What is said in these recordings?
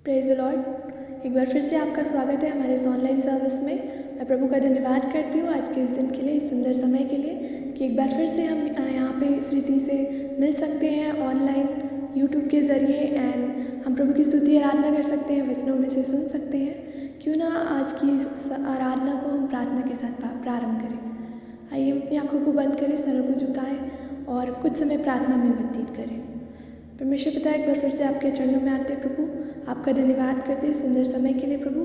Praise the Lord. एक बार फिर से आपका स्वागत है हमारे इस ऑनलाइन सर्विस में। मैं प्रभु का धन्यवाद करती हूँ आज के इस दिन के लिए, इस सुंदर समय के लिए कि एक बार फिर से हम यहाँ पे इस रीति से मिल सकते हैं ऑनलाइन यूट्यूब के ज़रिए एंड हम प्रभु की स्तुति आराधना कर सकते हैं, वचनों में से सुन सकते हैं। क्यों ना आज की आराधना को हम प्रार्थना के साथ प्रारंभ करें। आइए अपनी आँखों को बंद करें, सरों को झुकाएं और कुछ समय प्रार्थना में व्यतीत करें। परमेश्वर पिता, एक बार फिर से आपके चरणों में आते प्रभु, आपका धन्यवाद करते सुंदर समय के लिए प्रभु,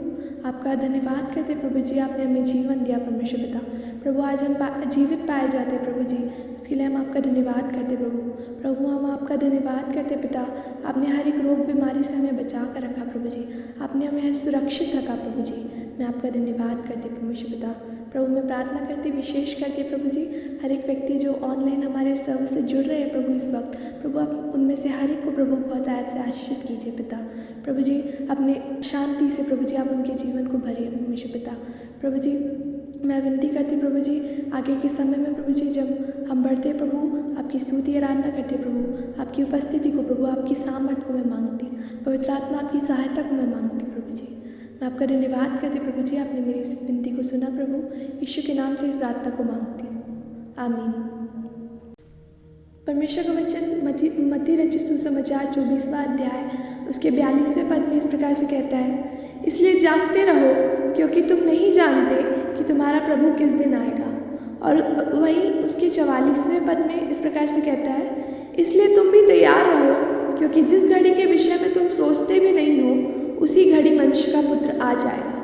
आपका धन्यवाद करते प्रभु जी, आपने हमें जीवन दिया परमेश्वर पिता। प्रभु आज हम जीवित पाए जाते प्रभु जी, उसके लिए हम आपका धन्यवाद करते प्रभु हम आपका धन्यवाद करते पिता। आपने हर एक रोग बीमारी से हमें बचा कर रखा प्रभु जी, आपने हमें सुरक्षित रखा प्रभु जी। मैं आपका धन्यवाद करती परमेश्वर पिता। प्रभु मैं प्रार्थना करती विशेष करके प्रभु जी, हर एक व्यक्ति जो ऑनलाइन हमारे सर्विस से जुड़ रहे हैं प्रभु इस वक्त, प्रभु आप उनमें से हर एक को प्रभु बहुत आयत से आशीषित कीजिए पिता। प्रभु जी अपने शांति से प्रभु जी आप उनके जीवन को भरिए परमेश्वर पिता। प्रभु जी मैं विनती करती प्रभु जी, आगे के समय में प्रभु जी जब हम बढ़ते प्रभु आपकी स्तुति आराधना करते प्रभु, आपकी उपस्थिति को प्रभु, आपकी सामर्थ्य को मैं मांगती, पवित्र आत्मा आपकी सहायता को मैं मांगती प्रभु जी। मैं आपका धन्यवाद करती प्रभु जी, आपने मेरी इस विनती को सुना प्रभु, यीशु के नाम से इस प्रार्थना को मांगती हूँ, आमीन। परमेश्वर का वचन मत्ती रचित सुसमाचार 24वां अध्याय उसके 42वें पद में इस प्रकार से कहता है, इसलिए जागते रहो क्योंकि तुम नहीं जानते कि तुम्हारा प्रभु किस दिन आएगा। और वहीं उसके 44वें पद में इस प्रकार से कहता है, इसलिए तुम भी तैयार रहो क्योंकि जिस घड़ी के विषय में तुम सोचते भी नहीं हो उसी घड़ी मनुष्य का पुत्र आ जाएगा।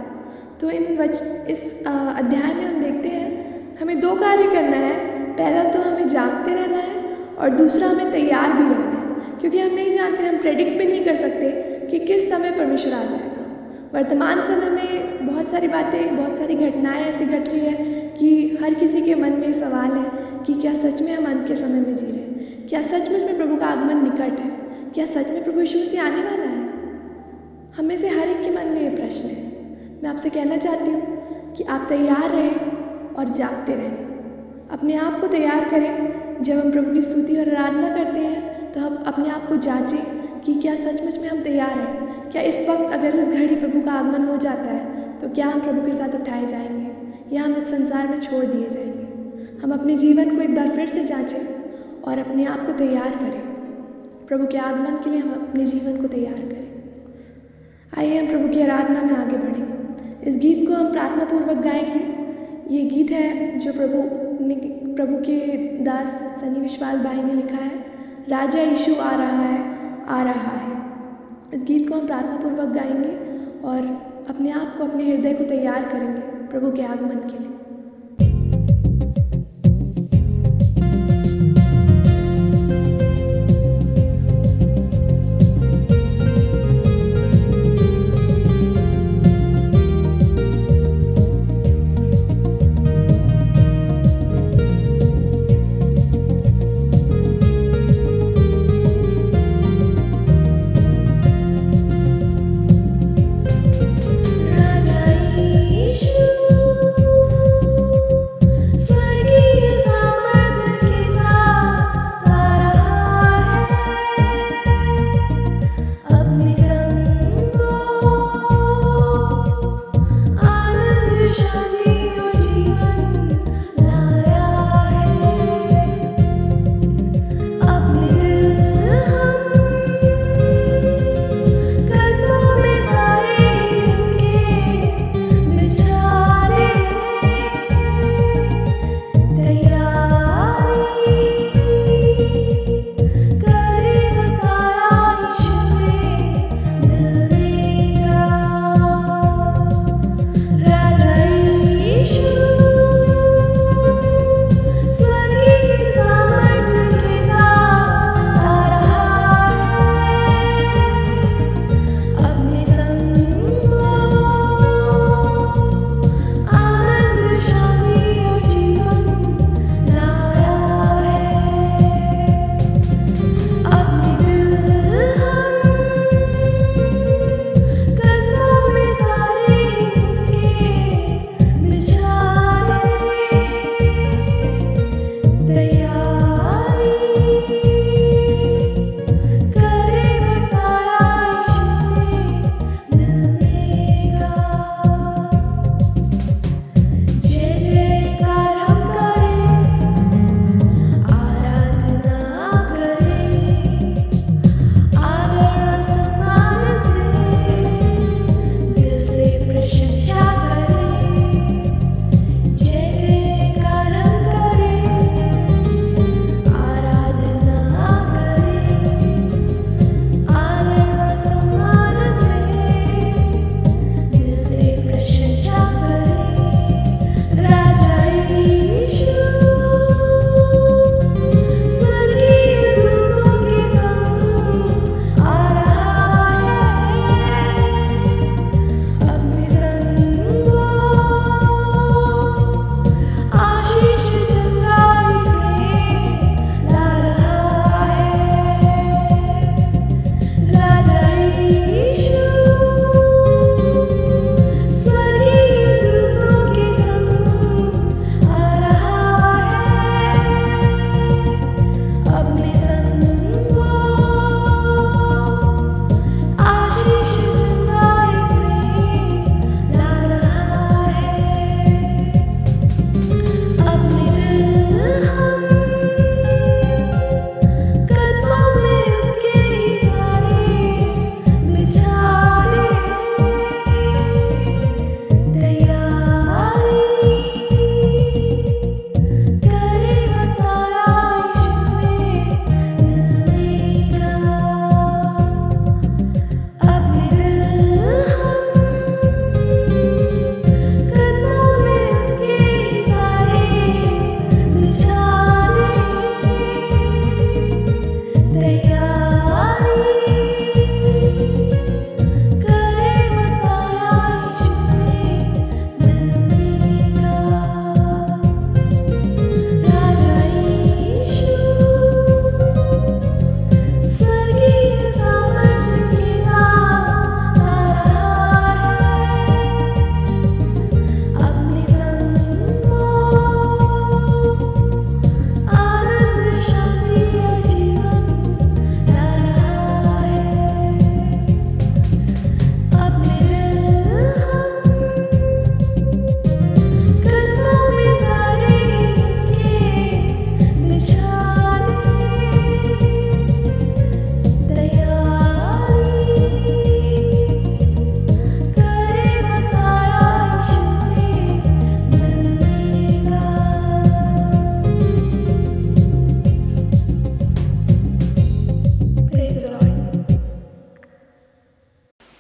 तो इस अध्याय में हम देखते हैं हमें दो कार्य करना है। पहला तो हमें जागते रहना है और दूसरा हमें तैयार भी रहना है, क्योंकि हम नहीं जानते, हम प्रेडिक्ट भी नहीं कर सकते कि किस समय परमेश्वर आ जाएगा। वर्तमान समय में बहुत सारी बातें, बहुत सारी घटनाएं ऐसी घट रही है कि हर किसी के मन में सवाल है कि क्या सच में हम अंत के समय में जी रहे हैं, क्या सचमुच में प्रभु का आगमन निकट है, क्या सच में प्रभु यीशु मसीह आने वाला है। हमें से हर एक के मन में ये प्रश्न है। मैं आपसे कहना चाहती हूँ कि आप तैयार रहें और जागते रहें। अपने आप को तैयार करें। जब हम प्रभु की स्तुति और आराधना करते हैं तो हम अपने आप को जांचें कि क्या सचमुच में हम तैयार हैं। क्या इस वक्त अगर इस घड़ी प्रभु का आगमन हो जाता है तो क्या हम प्रभु के साथ उठाए जाएंगे या हम इस संसार में छोड़ दिए जाएंगे। हम अपने जीवन को एक बार फिर से जांचें और अपने आप को तैयार करें। प्रभु के आगमन के लिए हम अपने जीवन को तैयार करें। आइए हम प्रभु की आराधना में आगे बढ़ें। इस गीत को हम प्रार्थना पूर्वक गाएंगे। ये गीत है जो प्रभु के दास सनी विश्वास भाई ने लिखा है, राजा यीशु आ रहा है, आ रहा है। इस गीत को हम प्रार्थना पूर्वक गाएंगे और अपने आप को, अपने हृदय को तैयार करेंगे प्रभु के आगमन के लिए। राजा यीशु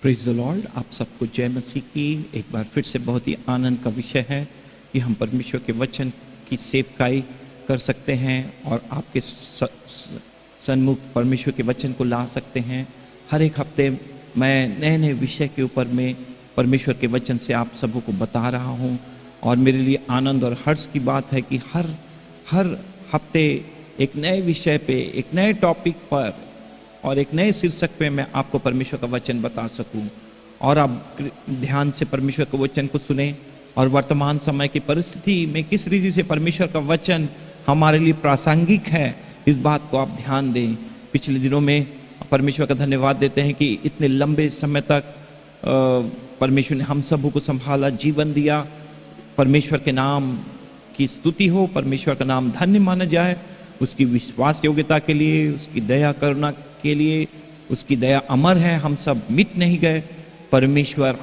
प्रेज द लॉर्ड। आप सबको जय मसीह की। एक बार फिर से बहुत ही आनंद का विषय है कि हम परमेश्वर के वचन की सेवकाई कर सकते हैं और आपके सन्मुख परमेश्वर के वचन को ला सकते हैं। हर एक हफ्ते मैं नए नए विषय के ऊपर में परमेश्वर के वचन से आप सबों को बता रहा हूँ और मेरे लिए आनंद और हर्ष की बात है कि हर हफ्ते एक नए विषय पे, एक नए टॉपिक पर और एक नए शीर्षक पे मैं आपको परमेश्वर का वचन बता सकूं और आप ध्यान से परमेश्वर के वचन को सुने और वर्तमान समय की परिस्थिति में किस रीति से परमेश्वर का वचन हमारे लिए प्रासंगिक है, इस बात को आप ध्यान दें। पिछले दिनों में परमेश्वर का धन्यवाद देते हैं कि इतने लंबे समय तक परमेश्वर ने हम सबों को संभाला, जीवन दिया। परमेश्वर के नाम की स्तुति हो, परमेश्वर का नाम धन्य माना जाए। उसकी विश्वास योग्यता के लिए, उसकी दया करुणा के लिए, उसकी दया अमर है। हम सब मिट नहीं गए, परमेश्वर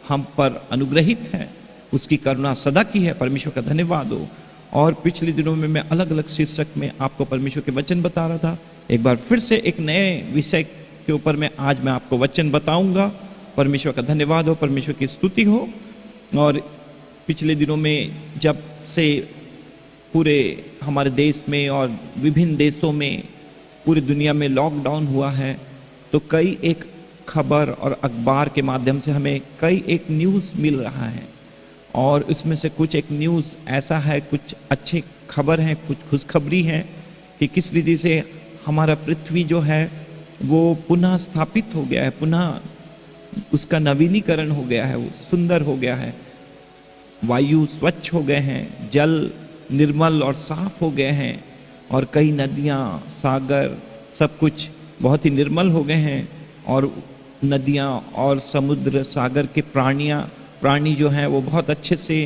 हम पर अनुग्रहित है, उसकी करुणा सदा की है। परमेश्वर का धन्यवाद हो। और पिछले दिनों में मैं अलग अलग शीर्षक में आपको परमेश्वर के वचन बता रहा था। एक बार फिर से एक नए विषय के ऊपर में आज मैं आपको वचन बताऊंगा। परमेश्वर का धन्यवाद हो, परमेश्वर की स्तुति हो। और पिछले दिनों में जब से पूरे हमारे देश में और विभिन्न देशों में, पूरी दुनिया में लॉकडाउन हुआ है, तो कई एक खबर और अखबार के माध्यम से हमें कई एक न्यूज़ मिल रहा है और उसमें से कुछ एक न्यूज़ ऐसा है, कुछ अच्छे खबर हैं, कुछ खुशखबरी है कि किस रीति से हमारा पृथ्वी जो है वो पुनः स्थापित हो गया है, पुनः उसका नवीनीकरण हो गया है, वो सुंदर हो गया है। वायु स्वच्छ हो गए हैं, जल निर्मल और साफ हो गए हैं और कई नदियाँ, सागर, सब कुछ बहुत ही निर्मल हो गए हैं। और नदियाँ और समुद्र, सागर के प्राणी जो हैं वो बहुत अच्छे से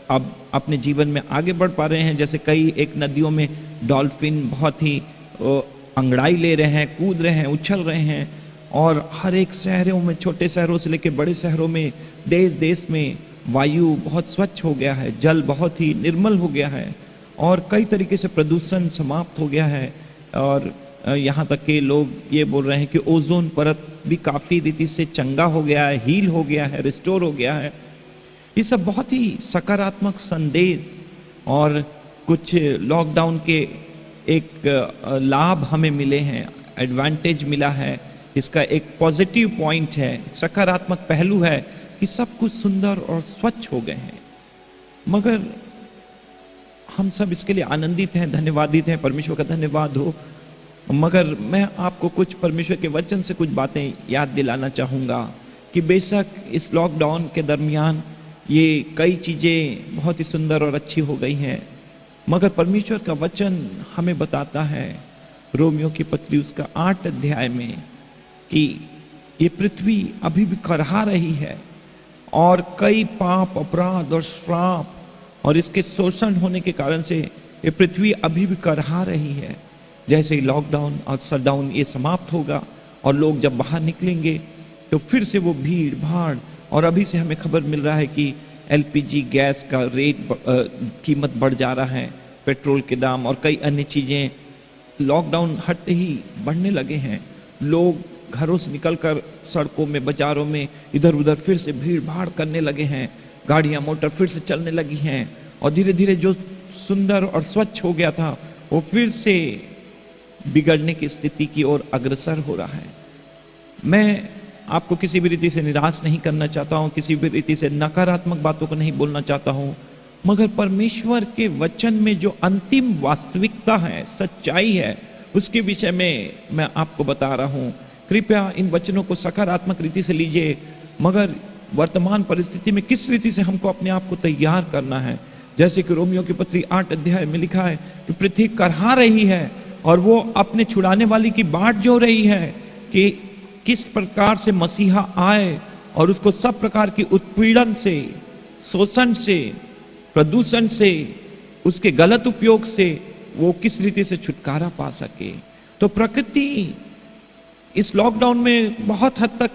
अब अपने जीवन में आगे बढ़ पा रहे हैं। जैसे कई एक नदियों में डॉल्फिन बहुत ही अंगड़ाई ले रहे हैं, कूद रहे हैं, उछल रहे हैं। और हर एक शहरों में, छोटे शहरों से लेकर बड़े शहरों में, देश देश में वायु बहुत स्वच्छ हो गया है, जल बहुत ही निर्मल हो गया है और कई तरीके से प्रदूषण समाप्त हो गया है। और यहाँ तक कि लोग ये बोल रहे हैं कि ओजोन परत भी काफ़ी रीति से चंगा हो गया है, हील हो गया है, रिस्टोर हो गया है। ये सब बहुत ही सकारात्मक संदेश और कुछ लॉकडाउन के एक लाभ हमें मिले हैं, एडवांटेज मिला है। इसका एक पॉजिटिव पॉइंट है, सकारात्मक पहलू है कि सब कुछ सुंदर और स्वच्छ हो गए हैं। मगर हम सब इसके लिए आनंदित हैं, धन्यवादित हैं, परमेश्वर का धन्यवाद हो। मगर मैं आपको कुछ परमेश्वर के वचन से कुछ बातें याद दिलाना चाहूँगा कि बेशक इस लॉकडाउन के दरमियान ये कई चीज़ें बहुत ही सुंदर और अच्छी हो गई हैं, मगर परमेश्वर का वचन हमें बताता है रोमियो की पत्री उसका 8 अध्याय में कि ये पृथ्वी अभी भी करहा रही है और कई पाप, अपराध और श्राप और इसके शोषण होने के कारण से ये पृथ्वी अभी भी करहा रही है। जैसे ही लॉकडाउन और शटडाउन ये समाप्त होगा और लोग जब बाहर निकलेंगे तो फिर से वो भीड़ भाड़, और अभी से हमें खबर मिल रहा है कि एलपीजी गैस का रेट कीमत बढ़ जा रहा है, पेट्रोल के दाम और कई अन्य चीज़ें लॉकडाउन हटते ही बढ़ने लगे हैं। लोग घरों से निकलकर सड़कों में, बाजारों में इधर उधर फिर से भीड़ भाड़ करने लगे हैं, गाड़ियाँ मोटर फिर से चलने लगी हैं और धीरे धीरे जो सुंदर और स्वच्छ हो गया था वो फिर से बिगड़ने की स्थिति की ओर अग्रसर हो रहा है। मैं आपको किसी भी रीति से निराश नहीं करना चाहता हूँ, किसी भी रीति से नकारात्मक बातों को नहीं बोलना चाहता हूँ, मगर परमेश्वर के वचन में जो अंतिम वास्तविकता है, सच्चाई है, उसके विषय में मैं आपको बता रहा हूँ। कृपया इन वचनों को सकारात्मक रीति से लीजिए, मगर वर्तमान परिस्थिति में किस रीति से हमको अपने आप को तैयार करना है। जैसे कि रोमियो की पत्री 8 अध्याय में लिखा है कि पृथ्वी करहा रही है और वो अपने छुड़ाने वाली की बाट जो रही है कि किस प्रकार से मसीहा आए और उसको सब प्रकार की उत्पीड़न से, शोषण से, प्रदूषण से, उसके गलत उपयोग से वो किस रीति से छुटकारा पा सके। तो प्रकृति इस लॉकडाउन में बहुत हद तक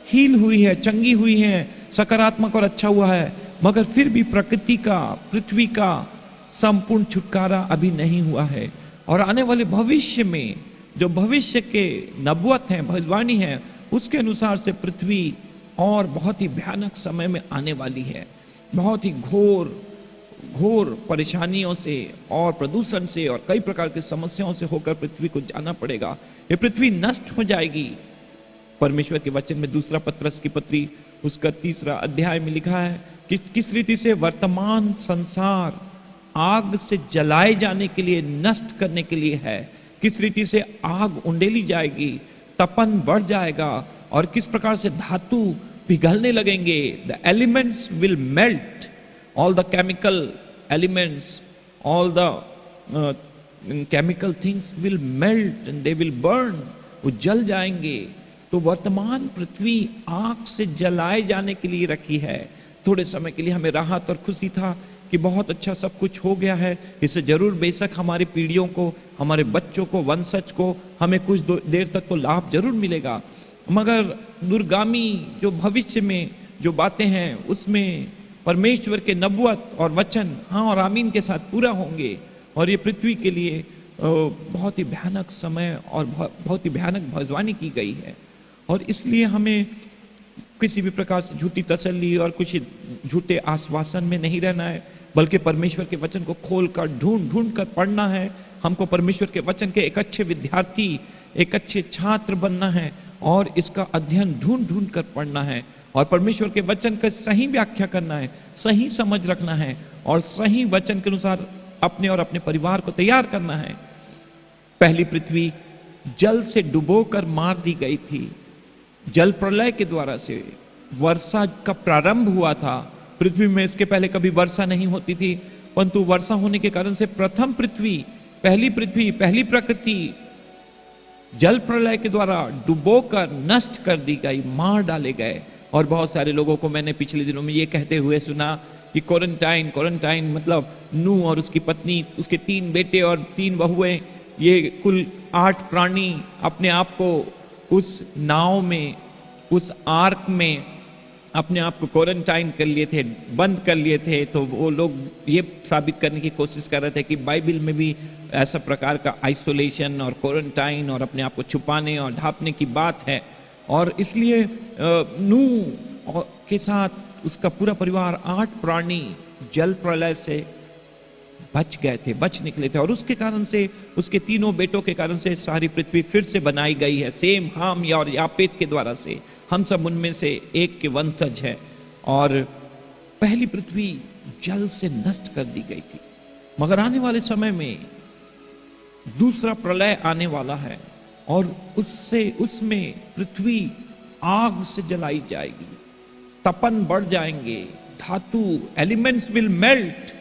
हील हुई है, चंगी हुई है, सकारात्मक और अच्छा हुआ है, मगर फिर भी प्रकृति का, पृथ्वी का संपूर्ण छुटकारा अभी नहीं हुआ है। और आने वाले भविष्य में जो भविष्य के नबुवत हैं, भविष्यवाणी है, उसके अनुसार से पृथ्वी और बहुत ही भयानक समय में आने वाली है। बहुत ही घोर घोर परेशानियों से और प्रदूषण से और कई प्रकार की समस्याओं से होकर पृथ्वी को जाना पड़ेगा। ये पृथ्वी नष्ट हो जाएगी। परमेश्वर के वचन में दूसरा पत्रस की पत्री उसका 3 अध्याय में लिखा है कि किस रीति से वर्तमान संसार आग से जलाए जाने के लिए, नष्ट करने के लिए है। किस रीति से आग उंडेली जाएगी, तपन बढ़ जाएगा और किस प्रकार से धातु पिघलने लगेंगे। The elements will melt, all the chemical elements, all the chemical things will melt and they will burn, वो जल जाएंगे। तो वर्तमान पृथ्वी आग से जलाए जाने के लिए रखी है। थोड़े समय के लिए हमें राहत और खुशी था कि बहुत अच्छा सब कुछ हो गया है, इससे जरूर बेशक हमारी पीढ़ियों को, हमारे बच्चों को, वंशज को हमें कुछ देर तक तो लाभ जरूर मिलेगा, मगर दूरगामी जो भविष्य में जो बातें हैं उसमें परमेश्वर के नबुवत और वचन हाँ और आमीन के साथ पूरा होंगे और ये पृथ्वी के लिए बहुत ही भयानक समय और बहुत ही भयानक भविष्यवाणी की गई है। और इसलिए हमें किसी भी प्रकार से झूठी तसल्ली और कुछ झूठे आश्वासन में नहीं रहना है, बल्कि परमेश्वर के वचन को खोलकर ढूंढ कर पढ़ना है। हमको परमेश्वर के वचन के एक अच्छे विद्यार्थी, एक अच्छे छात्र बनना है और इसका अध्ययन ढूंढ कर पढ़ना है और परमेश्वर के वचन का सही व्याख्या करना है, सही समझ रखना है और सही वचन के अनुसार अपने और अपने परिवार को तैयार करना है। पहली पृथ्वी जल से डुबोकर मार दी गई थी। जल प्रलय के द्वारा से वर्षा का प्रारंभ हुआ था। पृथ्वी में इसके पहले कभी वर्षा नहीं होती थी, परंतु वर्षा होने के कारण से प्रथम पृथ्वी, पहली प्रकृति जल प्रलय के द्वारा डुबोकर नष्ट कर दी गई, मार डाले गए। और बहुत सारे लोगों को मैंने पिछले दिनों में ये कहते हुए सुना कि क्वारंटाइन मतलब नूह और उसकी पत्नी, उसके 3 बेटे और 3 बहुएं, ये कुल 8 प्राणी अपने आप को उस नाव में, उस आर्क में अपने आप को क्वारंटाइन कर लिए थे, बंद कर लिए थे। तो वो लोग ये साबित करने की कोशिश कर रहे थे कि बाइबल में भी ऐसा प्रकार का आइसोलेशन और क्वारंटाइन और अपने आप को छुपाने और ढांपने की बात है। और इसलिए नूह के साथ उसका पूरा परिवार 8 प्राणी जल प्रलय से बच गए थे, बच निकले थे और उसके कारण से, उसके 3 बेटों के कारण से सारी पृथ्वी फिर से बनाई गई है, सेम हाम और यापेत के द्वारा से। हम सब उनमें से एक के वंशज हैं और पहली पृथ्वी जल से नष्ट कर दी गई थी। मगर आने वाले समय में दूसरा प्रलय आने वाला है और उसमें पृथ्वी आग से जलाई जाएगी, तपन बढ़ जाएंगे, धातु एलिमेंट्स विल मेल्ट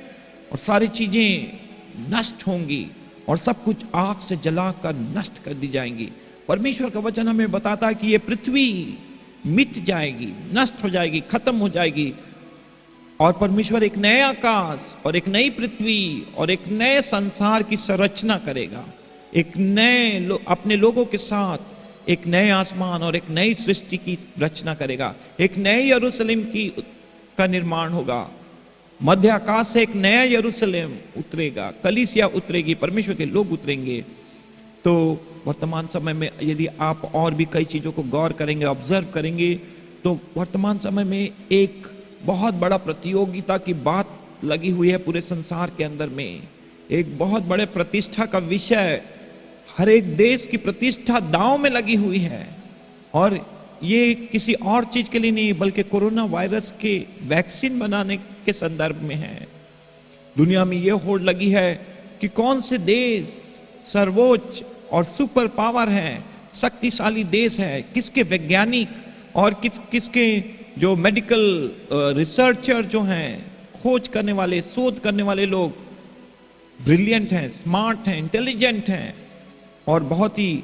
और सारी चीजें नष्ट होंगी और सब कुछ आग से जलाकर नष्ट कर दी जाएंगी। परमेश्वर का वचन हमें बताता है कि ये पृथ्वी मिट जाएगी, नष्ट हो जाएगी, खत्म हो जाएगी और परमेश्वर एक नए आकाश और एक नई पृथ्वी और एक नए संसार की संरचना करेगा। एक नए अपने लोगों के साथ एक नए आसमान और एक नई सृष्टि की रचना करेगा। एक नए यरूशलेम का निर्माण होगा। मध्य आकाश से एक नया यरूशलेम उतरेगा, कलीसिया उतरेगी, परमेश्वर के लोग उतरेंगे। तो वर्तमान समय में यदि आप और भी कई चीजों को गौर करेंगे, ऑब्जर्व करेंगे, तो वर्तमान समय में एक बहुत बड़ा प्रतियोगिता की बात लगी हुई है पूरे संसार के अंदर में। एक बहुत बड़े प्रतिष्ठा का विषय, हर एक देश की प्रतिष्ठा दांव में लगी हुई है और ये किसी और चीज के लिए नहीं बल्कि कोरोना वायरस के वैक्सीन बनाने के संदर्भ में है। दुनिया में ये होड़ लगी है कि कौन से देश सर्वोच्च और सुपर पावर है, शक्तिशाली देश है, किसके वैज्ञानिक और किसके जो मेडिकल रिसर्चर जो हैं, खोज करने वाले, शोध करने वाले लोग ब्रिलियंट हैं, स्मार्ट हैं, इंटेलिजेंट हैं और बहुत ही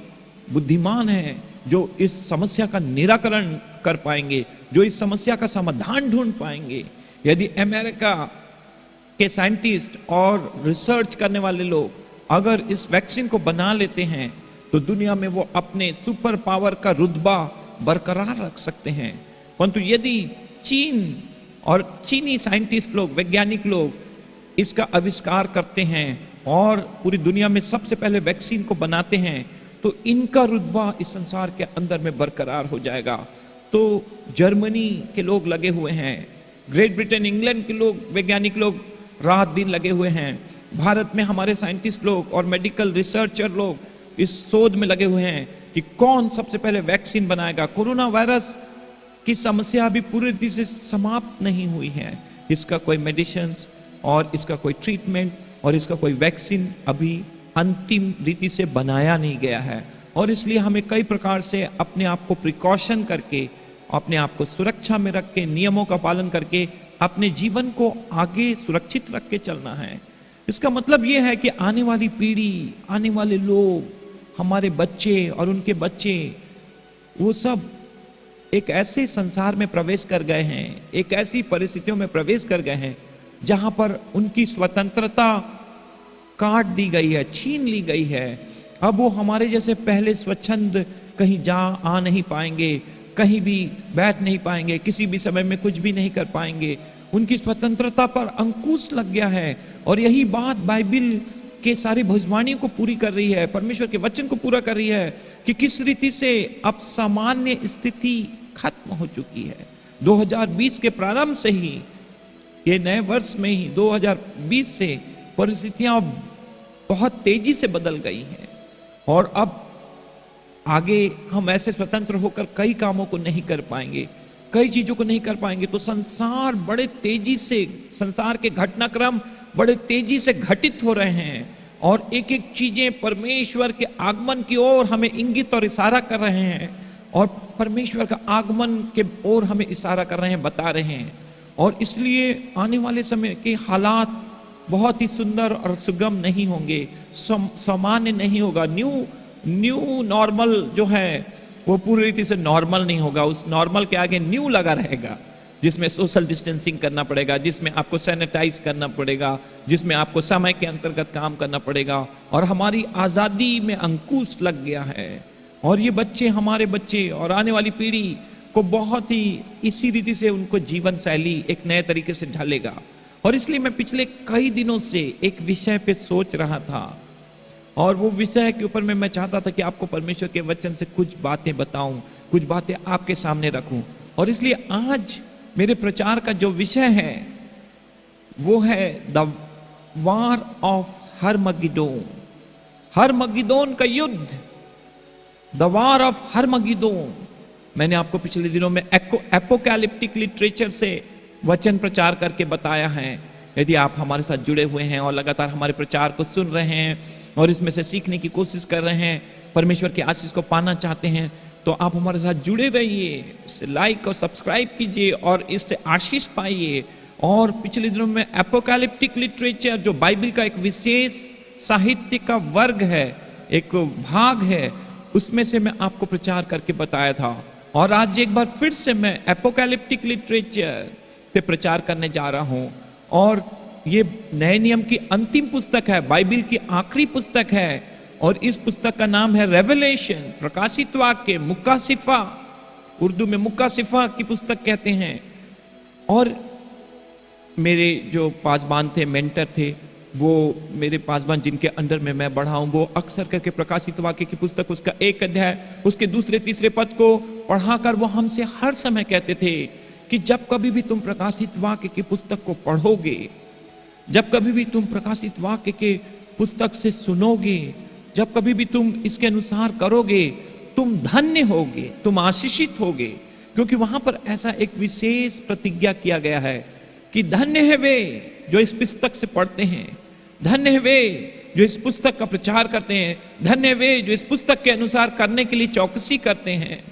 बुद्धिमान हैं, जो इस समस्या का निराकरण कर पाएंगे, जो इस समस्या का समाधान ढूंढ पाएंगे। यदि अमेरिका के साइंटिस्ट और रिसर्च करने वाले लोग अगर इस वैक्सीन को बना लेते हैं तो दुनिया में वो अपने सुपर पावर का रुतबा बरकरार रख सकते हैं। परंतु यदि चीन और चीनी साइंटिस्ट लोग, वैज्ञानिक लोग इसका आविष्कार करते हैं और पूरी दुनिया में सबसे पहले वैक्सीन को बनाते हैं, तो इनका रुतबा इस संसार के अंदर में बरकरार हो जाएगा। तो जर्मनी के लोग लगे हुए हैं, ग्रेट ब्रिटेन इंग्लैंड के लोग, वैज्ञानिक लोग रात दिन लगे हुए हैं, भारत में हमारे साइंटिस्ट लोग और मेडिकल रिसर्चर लोग इस शोध में लगे हुए हैं कि कौन सबसे पहले वैक्सीन बनाएगा। कोरोना वायरस की समस्या अभी पूरी रीति से समाप्त नहीं हुई है, इसका कोई मेडिसिन और इसका कोई ट्रीटमेंट और इसका कोई वैक्सीन अभी अंतिम रीति से बनाया नहीं गया है। और इसलिए हमें कई प्रकार से अपने आप को प्रिकॉशन करके, अपने आप को सुरक्षा में रख के, नियमों का पालन करके अपने जीवन को आगे सुरक्षित रख के चलना है। इसका मतलब यह है कि आने वाली पीढ़ी, आने वाले लोग, हमारे बच्चे और उनके बच्चे, वो सब एक ऐसे संसार में प्रवेश कर गए हैं, एक ऐसी परिस्थितियों में प्रवेश कर गए हैं जहां पर उनकी स्वतंत्रता काट दी गई है, छीन ली गई है। अब वो हमारे जैसे पहले स्वच्छंद कहीं जा आ नहीं पाएंगे, कहीं भी बैठ नहीं पाएंगे, किसी भी समय में कुछ भी नहीं कर पाएंगे। उनकी स्वतंत्रता पर अंकुश लग गया है। और यही बात बाइबिल के सारी भविष्यवाणियों को पूरी कर रही है, परमेश्वर के वचन को पूरा कर रही है कि किस रीति से अब सामान्य स्थिति खत्म हो चुकी है। 2020 के प्रारंभ से ही, ये नए वर्ष में ही 2020 से परिस्थितियां बहुत तेजी से बदल गई हैं और अब आगे हम ऐसे स्वतंत्र होकर कई कामों को नहीं कर पाएंगे, कई चीजों को नहीं कर पाएंगे। तो संसार बड़े तेजी से, संसार के घटनाक्रम बड़े तेजी से घटित हो रहे हैं और एक एक चीजें परमेश्वर के आगमन की ओर हमें इंगित और इशारा कर रहे हैं और परमेश्वर का आगमन के ओर हमें इशारा कर रहे हैं, बता रहे हैं। और इसलिए आने वाले समय के हालात बहुत ही सुंदर और सुगम नहीं होंगे, सामान्य नहीं होगा। न्यू नॉर्मल जो है वो पूरी रीति से नॉर्मल नहीं होगा, उस नॉर्मल के आगे न्यू लगा रहेगा, जिसमें सोशल डिस्टेंसिंग करना पड़ेगा, जिसमें आपको सैनिटाइज करना पड़ेगा, जिसमें आपको समय के अंतर्गत काम करना पड़ेगा। और हमारी आजादी में अंकुश लग गया है और ये बच्चे, हमारे बच्चे और आने वाली पीढ़ी को बहुत ही इसी रीति से उनको जीवन शैली एक नए तरीके से ढलेगा। और इसलिए मैं पिछले कई दिनों से एक विषय पे सोच रहा था और वो विषय के ऊपर में मैं चाहता था कि आपको परमेश्वर के वचन से कुछ बातें बताऊं, कुछ बातें आपके सामने रखूं। और इसलिए आज मेरे प्रचार का जो विषय है वो है द वार ऑफ हर्मगिदोन, हर्मगिदोन का युद्ध, द वार ऑफ हर्मगिदोन। मैंने आपको पिछले दिनों में एपोकैलिप्टिक लिटरेचर से वचन प्रचार करके बताया है। यदि आप हमारे साथ जुड़े हुए हैं और लगातार हमारे प्रचार को सुन रहे हैं और इसमें से सीखने की कोशिश कर रहे हैं, परमेश्वर की आशीष को पाना चाहते हैं, तो आप हमारे साथ जुड़े रहिए, इसे लाइक और सब्सक्राइब कीजिए और इससे आशीष पाइए। और पिछले दिनों में एपोकैलिप्टिक लिटरेचर, जो बाइबल का एक विशेष साहित्य का वर्ग है, एक भाग है, उसमें से मैं आपको प्रचार करके बताया था। और आज एक बार फिर से मैं एपोकैलिप्टिक लिटरेचर से प्रचार करने जा रहा हूं। और ये नए नियम की अंतिम पुस्तक है, बाइबल की आखिरी पुस्तक है और इस पुस्तक का नाम है रेवलेशन, प्रकाशित वाक्य, मुक्काशिफा, उर्दू में मुक्काशिफा की पुस्तक कहते हैं। और मेरे जो पासबान थे, मेंटर थे, वो मेरे पासबान जिनके अंडर में मैं बढ़ा हूं, वो अक्सर करके प्रकाशित वाक्य की पुस्तक, उसका एक अध्याय, उसके दूसरे तीसरे पद को पढ़ाकर वो हमसे हर समय कहते थे कि जब कभी भी तुम प्रकाशित वाक्य की पुस्तक को पढ़ोगे, जब कभी भी तुम प्रकाशित वाक्य के पुस्तक से सुनोगे, जब कभी भी तुम इसके अनुसार करोगे, तुम धन्य होगे, तुम आशीषित होगे। क्योंकि वहां पर ऐसा एक विशेष प्रतिज्ञा किया गया है कि धन्य है वे जो इस पुस्तक से पढ़ते हैं, धन्य है वे जो इस पुस्तक का प्रचार करते हैं, धन्य है वे जो इस पुस्तक के अनुसार करने के लिए चौकसी करते हैं,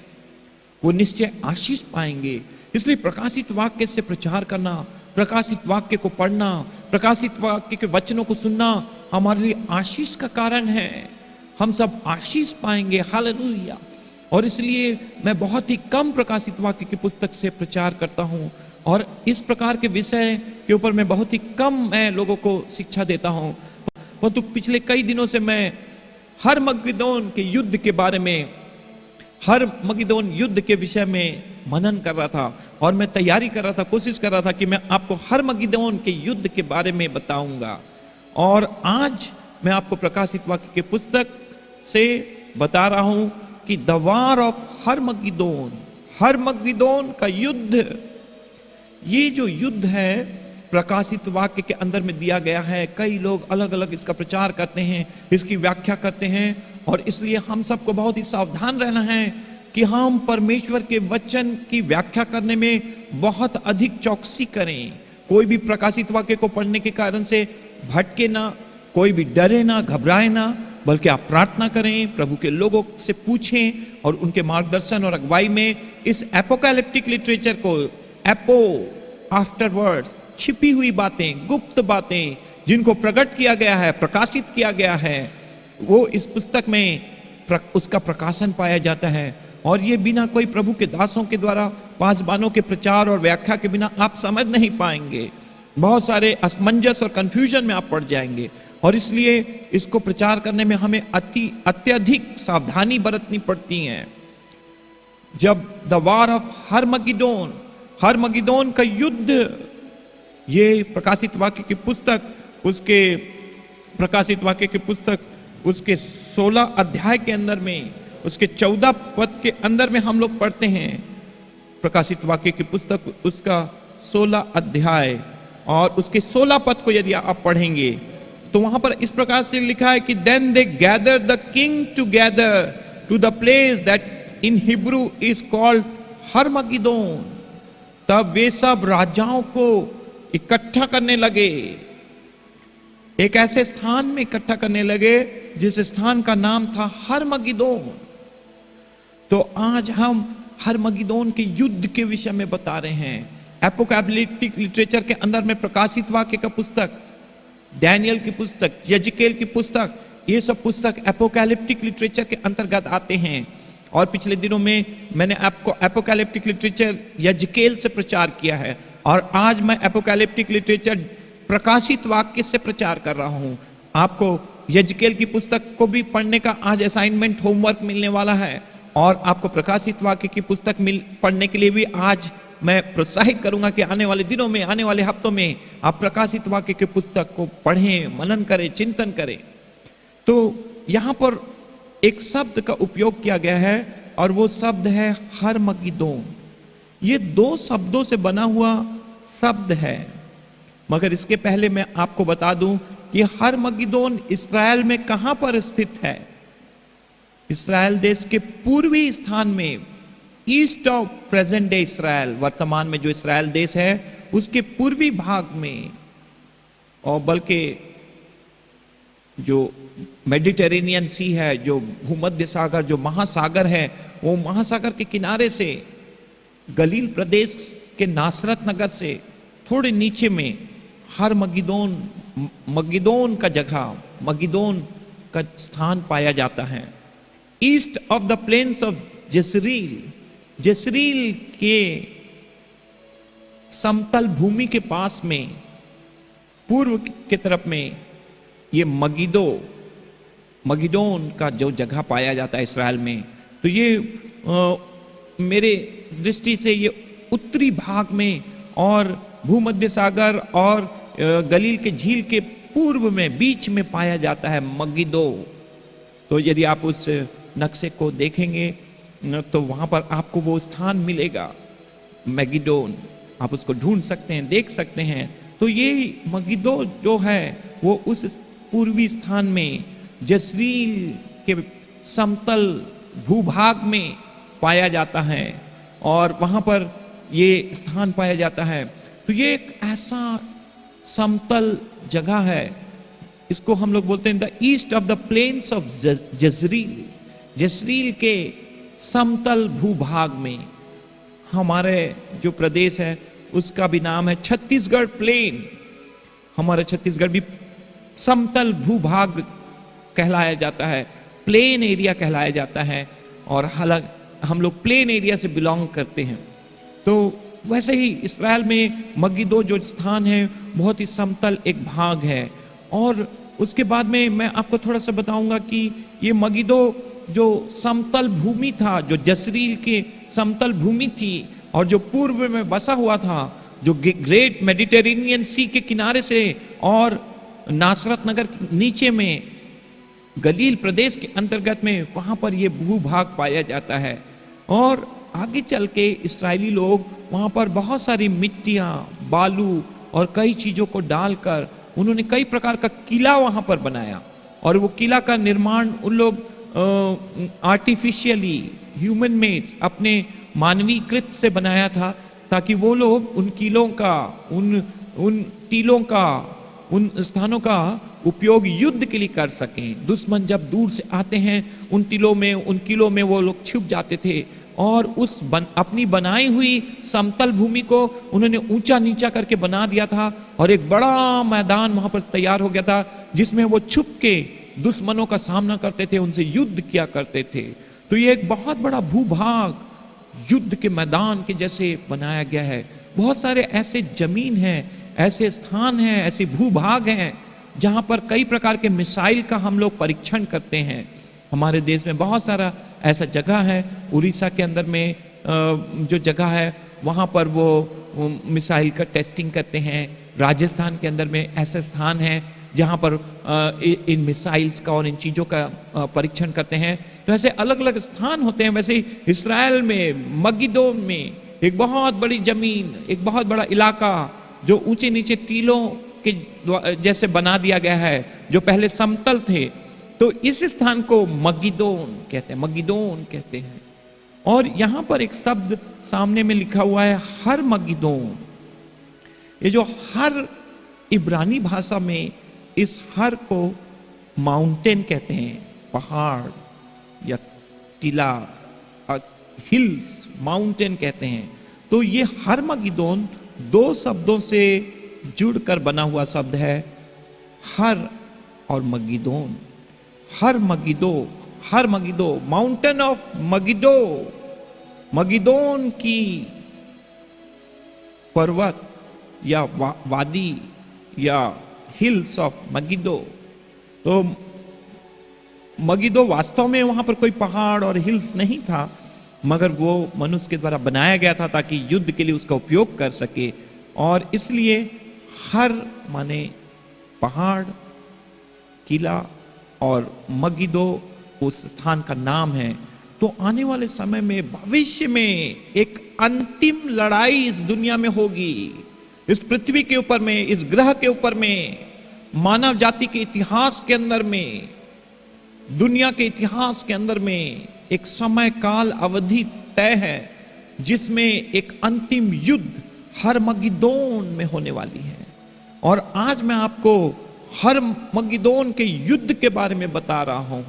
वो निश्चय आशीष पाएंगे। इसलिए प्रकाशित वाक्य से प्रचार करना, प्रकाशित वाक्य को पढ़ना, प्रकाशित वाक्य के वचनों को सुनना हमारे लिए आशीष का कारण है। हम सब आशीष पाएंगे, हालेलुया। और इसलिए मैं बहुत ही कम प्रकाशित वाक्य की पुस्तक से प्रचार करता हूं और इस प्रकार के विषय के ऊपर मैं बहुत ही कम मैं लोगों को शिक्षा देता हूं। परंतु पिछले कई दिनों से मैं हर्मगिदोन के युद्ध के बारे में, हर्मगिदोन युद्ध के विषय में मनन कर रहा था और मैं तैयारी कर रहा था, कोशिश कर रहा था कि मैं आपको हर्मगिदोन के युद्ध के बारे में बताऊंगा। और आज मैं आपको प्रकाशित वाक्य की पुस्तक से बता रहा हूं कि द वार ऑफ हरमगिदोन का युद्ध, ये जो युद्ध है प्रकाशित वाक्य के अंदर में दिया गया है। कई लोग अलग अलग इसका प्रचार करते हैं, इसकी व्याख्या करते हैं, और इसलिए हम सबको बहुत ही सावधान रहना है कि हम परमेश्वर के वचन की व्याख्या करने में बहुत अधिक चौकसी करें। कोई भी प्रकाशित वाक्य को पढ़ने के कारण से भटके ना, कोई भी डरे ना, घबराए ना, बल्कि आप प्रार्थना करें, प्रभु के लोगों से पूछें और उनके मार्गदर्शन और अगुवाई में इस एपोकैलिप्टिक लिटरेचर को, एपो आफ्टरवर्ड्स, छिपी हुई बातें, गुप्त बातें जिनको प्रकट किया गया है, प्रकाशित किया गया है, वो इस पुस्तक में उसका प्रकाशन पाया जाता है। और ये बिना कोई प्रभु के दासों के द्वारा पासबानों के प्रचार और व्याख्या के बिना आप समझ नहीं पाएंगे। बहुत सारे असमंजस और कंफ्यूजन में आप पड़ जाएंगे, और इसलिए इसको प्रचार करने में हमें अत्यधिक सावधानी बरतनी पड़ती है। जब द वार ऑफ हरमगिदोन का युद्ध, ये प्रकाशित वाक्य की पुस्तक, उसके प्रकाशित वाक्य की पुस्तक उसके 16 अध्याय के अंदर में, उसके 14 पद के अंदर में हम लोग पढ़ते हैं। प्रकाशित वाक्य की पुस्तक उसका 16 अध्याय और उसके 16 पद को यदि आप पढ़ेंगे तो वहां पर इस प्रकार से लिखा है कि then they gather the king together to the place that in Hebrew is called Armageddon. तब वे सब राजाओं को इकट्ठा करने लगे, एक ऐसे स्थान में इकट्ठा करने लगे जिस स्थान का नाम था हरमगिदोन। तो आज हम हरमगिदोन के युद्ध के विषय में बता रहे हैं। एपोकैलिप्टिक लिटरेचर के अंदर में प्रकाशित वाक्य का पुस्तक, डैनियल की पुस्तक, यजकेल की पुस्तक, ये सब पुस्तक एपोकैलिप्टिक लिटरेचर के अंतर्गत आते हैं। और पिछले दिनों में मैंने आपको एपोकैलिप्टिक लिटरेचर यजकेल से प्रचार किया है, और आज मैं एपोकैलिप्टिक लिटरेचर प्रकाशित वाक्य से प्रचार कर रहा हूं। आपको यजकेल की पुस्तक को भी पढ़ने का आज असाइनमेंट, होमवर्क मिलने वाला है, और आपको प्रकाशित वाक्य की पुस्तक पढ़ने के लिए भी आज मैं प्रोत्साहित करूंगा कि आने वाले दिनों में, आने वाले हफ्तों में आप प्रकाशित वाक्य की पुस्तक को पढ़ें, मनन करें, चिंतन करें। तो यहां पर एक शब्द का उपयोग किया गया है, और वो शब्द है हरमगिदोन। ये 2 शब्दों से बना हुआ शब्द है, मगर इसके पहले मैं आपको बता दूं कि हरमगिदोन इस्राएल में कहां पर स्थित है। इस्राएल देश के पूर्वी स्थान में, ईस्ट ऑफ प्रेजेंट डे इस्राएल, वर्तमान में जो इस्राएल देश है उसके पूर्वी भाग में, और बल्कि जो मेडिटेरेनियन सी है, जो भूमध्य सागर, जो महासागर है, वो महासागर के किनारे से गलील प्रदेश के नासरत नगर से थोड़े नीचे में मगिदोन का जगह, मगिदोन का स्थान पाया जाता है। East of the plains of Jezreel के समतल भूमि के पास में, पूर्व के तरफ में ये मगिदोन का जो जगह पाया जाता है इस्राएल में। तो ये मेरे दृष्टि से ये उत्तरी भाग में और भूमध्य सागर और गलील के झील के पूर्व में, बीच में पाया जाता है मगिदो। तो यदि आप उस नक्शे को देखेंगे तो वहां पर आपको वो स्थान मिलेगा, मगिदोन। आप उसको ढूंढ सकते हैं, देख सकते हैं। तो ये मगिदो जो है वो उस पूर्वी स्थान में जसरील के समतल भूभाग में पाया जाता है, और वहां पर ये स्थान पाया जाता है। तो ये एक ऐसा समतल जगह है, इसको हम लोग बोलते हैं the east of the plains of Jezreel के समतल भूभाग में। हमारे जो प्रदेश है उसका भी नाम है छत्तीसगढ़ प्लेन। हमारा छत्तीसगढ़ भी समतल भूभाग कहलाया जाता है, प्लेन एरिया कहलाया जाता है, और हालांकि हम लोग प्लेन एरिया से बिलोंग करते हैं। तो वैसे ही इस्राएल में मगिदो जो स्थान है बहुत ही समतल एक भाग है। और उसके बाद में मैं आपको थोड़ा सा बताऊंगा कि ये मगिदो जो समतल भूमि था, जो जसरील के समतल भूमि थी, और जो पूर्व में बसा हुआ था, जो ग्रेट मेडिटेरेनियन सी के किनारे से और नासरत नगर नीचे में गलील प्रदेश के अंतर्गत में वहां पर ये भूभाग पाया जाता है। और आगे चल के इस्राएली लोग वहां पर बहुत सारी मिट्टियां, बालू और कई चीजों को डालकर उन्होंने कई प्रकार का किला वहां पर बनाया। और वो किला का निर्माण उन लोग आर्टिफिशियली ह्यूमन मेड, अपने मानवीकृत से बनाया था, ताकि वो लोग उन किलों का, उन टीलों का, उन स्थानों का उपयोग युद्ध के लिए कर सकें। दुश्मन जब दूर से आते हैं उन टीलों में, उन किलों में वो लोग छुप जाते थे और अपनी बनाई हुई समतल भूमि को उन्होंने ऊंचा नीचा करके बना दिया था और एक बड़ा मैदान वहां पर तैयार हो गया था जिसमें वो छुप के दुश्मनों का सामना करते थे, उनसे युद्ध किया करते थे। तो ये एक बहुत बड़ा भूभाग युद्ध के मैदान के जैसे बनाया गया है। बहुत सारे ऐसे जमीन हैं, ऐसे स्थान हैं, ऐसे भूभाग हैं जहां पर कई प्रकार के मिसाइल का हम लोग परीक्षण करते हैं। हमारे देश में बहुत सारा ऐसा जगह है। उड़ीसा के अंदर में जो जगह है वहां पर वो मिसाइल का टेस्टिंग करते हैं। राजस्थान के अंदर में ऐसे स्थान हैं जहां पर इन मिसाइल्स का और इन चीजों का परीक्षण करते हैं। तो ऐसे अलग अलग स्थान होते हैं। वैसे इस्राएल में मगिदोन में एक बहुत बड़ी जमीन, एक बहुत बड़ा इलाका जो ऊंचे नीचे टीलों के जैसे बना दिया गया है, जो पहले समतल थे। तो इस स्थान को मगिदोन कहते हैं, मगिदोन कहते हैं। और यहां पर एक शब्द सामने में लिखा हुआ है, हर मगिदोन। ये जो हर, इब्रानी भाषा में इस हर को माउंटेन कहते हैं, पहाड़ या टीला, हिल्स, माउंटेन कहते हैं। तो ये हर मगिदोन दो शब्दों से जुड़कर बना हुआ शब्द है, हर और मगिदोन। हर मगिदो, हर मगिदो, माउंटेन ऑफ मगिदो, मगिदोन की पर्वत या वादी या हिल्स ऑफ मगिदो। तो मगिदो वास्तव में वहां पर कोई पहाड़ और हिल्स नहीं था, मगर वो मनुष्य के द्वारा बनाया गया था ताकि युद्ध के लिए उसका उपयोग कर सके। और इसलिए हर माने पहाड़, किला, और मगिदो उस स्थान का नाम है। तो आने वाले समय में, भविष्य में एक अंतिम लड़ाई इस दुनिया में होगी, इस पृथ्वी के ऊपर में, इस ग्रह के ऊपर में, मानव जाति के इतिहास के अंदर में, दुनिया के इतिहास के अंदर में एक समय काल अवधि तय है जिसमें एक अंतिम युद्ध हर मगिदोन में होने वाली है। और आज मैं आपको हर मगिदोन के युद्ध के बारे में बता रहा हूं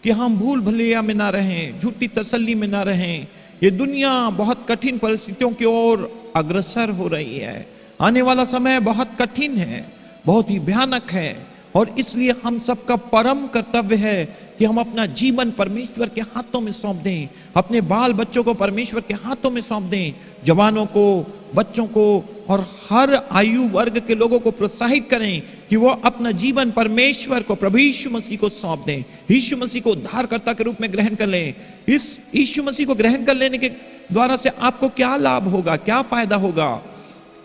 कि हम भूल भुलैया में ना रहें, झूठी तसल्ली में ना रहें। ये दुनिया बहुत कठिन परिस्थितियों की ओर अग्रसर हो रही है। आने वाला समय बहुत कठिन है, बहुत ही भयानक है। और इसलिए हम सबका परम कर्तव्य है कि हम अपना जीवन परमेश्वर के हाथों में सौंप दें, अपने बाल बच्चों को परमेश्वर के हाथों में सौंप दें, जवानों को, बच्चों को और हर आयु वर्ग के लोगों को प्रोत्साहित करें कि वो अपना जीवन परमेश्वर को, प्रभु यीशु मसीह को सौंप दें, यीशु मसीह को उद्धारकर्ता के रूप में ग्रहण कर लें। इस यीशु मसीह को ग्रहण कर लेने के द्वारा से आपको क्या लाभ होगा, क्या फायदा होगा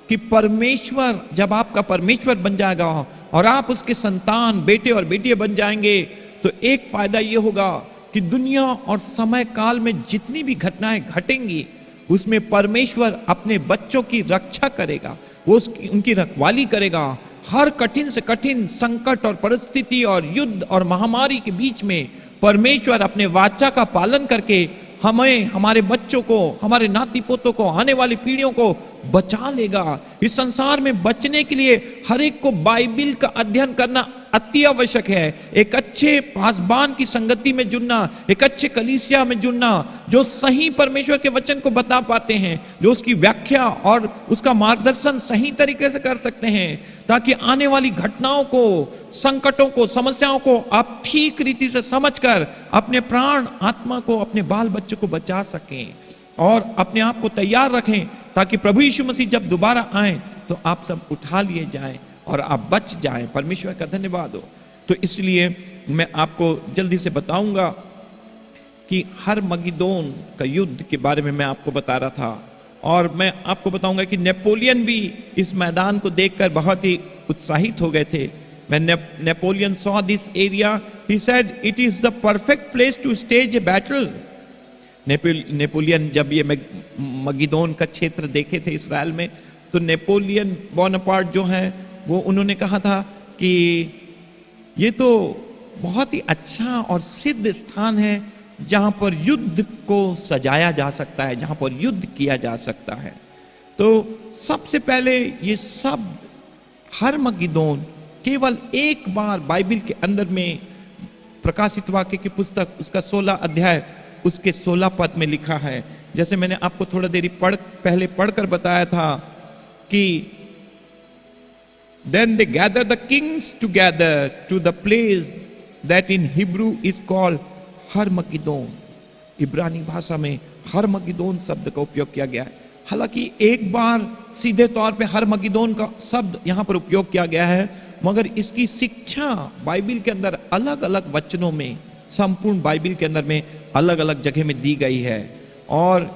कि परमेश्वर, जब आपका परमेश्वर बन जाएगा और आप उसके संतान, बेटे और बेटियां बन जाएंगे, तो एक फायदा यह होगा कि दुनिया और समय काल में जितनी भी घटनाएं घटेंगी उसमें परमेश्वर अपने बच्चों की रक्षा करेगा, वो उनकी रखवाली करेगा। हर कठिन से कठिन संकट और परिस्थिति और युद्ध और महामारी के बीच में परमेश्वर अपने वाचा का पालन करके हमें, हमारे बच्चों को, हमारे नाती पोतों को, आने वाली पीढ़ियों को बचा लेगा। इस संसार में बचने के लिए हर एक को बाइबिल का अध्ययन करना अति आवश्यक है। एक अच्छे पासबान की संगति में जुड़ना, एक अच्छे कलीसिया में जुड़ना, जो सही परमेश्वर के वचन को बता पाते हैं, जो उसकी व्याख्या और उसका मार्गदर्शन सही तरीके से कर सकते हैं, ताकि आने वाली घटनाओं को, संकटों को, समस्याओं को आप ठीक रीति से समझकर अपने प्राण, आत्मा को, अपने बाल बच्चों को बचा सकें और अपने आप को तैयार रखें, ताकि प्रभु यीशु मसीह जब दोबारा आए तो आप सब उठा लिए जाएं और आप बच जाएं। परमेश्वर का धन्यवाद हो। तो इसलिए मैं आपको जल्दी से बताऊंगा कि हर मगिदोन का युद्ध के बारे में मैं आपको बता रहा था, और मैं आपको बताऊंगा कि नेपोलियन भी इस मैदान को देखकर बहुत ही उत्साहित हो गए थे। When Napoleon saw this area, he said it is the perfect place to stage a battle. Napoleon जब ये मगिदोन का क्षेत्र देखे थे इसराइल में, तो नेपोलियन बोनापार्ट जो है वो उन्होंने कहा था कि ये तो बहुत ही अच्छा और सिद्ध स्थान है जहां पर युद्ध को सजाया जा सकता है, जहां पर युद्ध किया जा सकता है। तो सबसे पहले ये शब्द हर्मगिदोन केवल एक बार बाइबल के अंदर में प्रकाशित वाक्य की पुस्तक उसका 16 अध्याय उसके 16 पद में लिखा है। जैसे मैंने आपको थोड़ा देरी पहले पढ़कर बताया था कि then they gather the kings together to the place that in Hebrew is called हर्मगिदोन। इब्रानी भाषा में हर्मगिदोन शब्द का उपयोग किया गया है। हालांकि एक बार सीधे तौर पे हर्मगिदोन का शब्द यहां पर उपयोग किया गया है, मगर इसकी शिक्षा बाइबल के अंदर अलग अलग वचनों में, संपूर्ण बाइबल के अंदर में अलग अलग जगह में दी गई है। और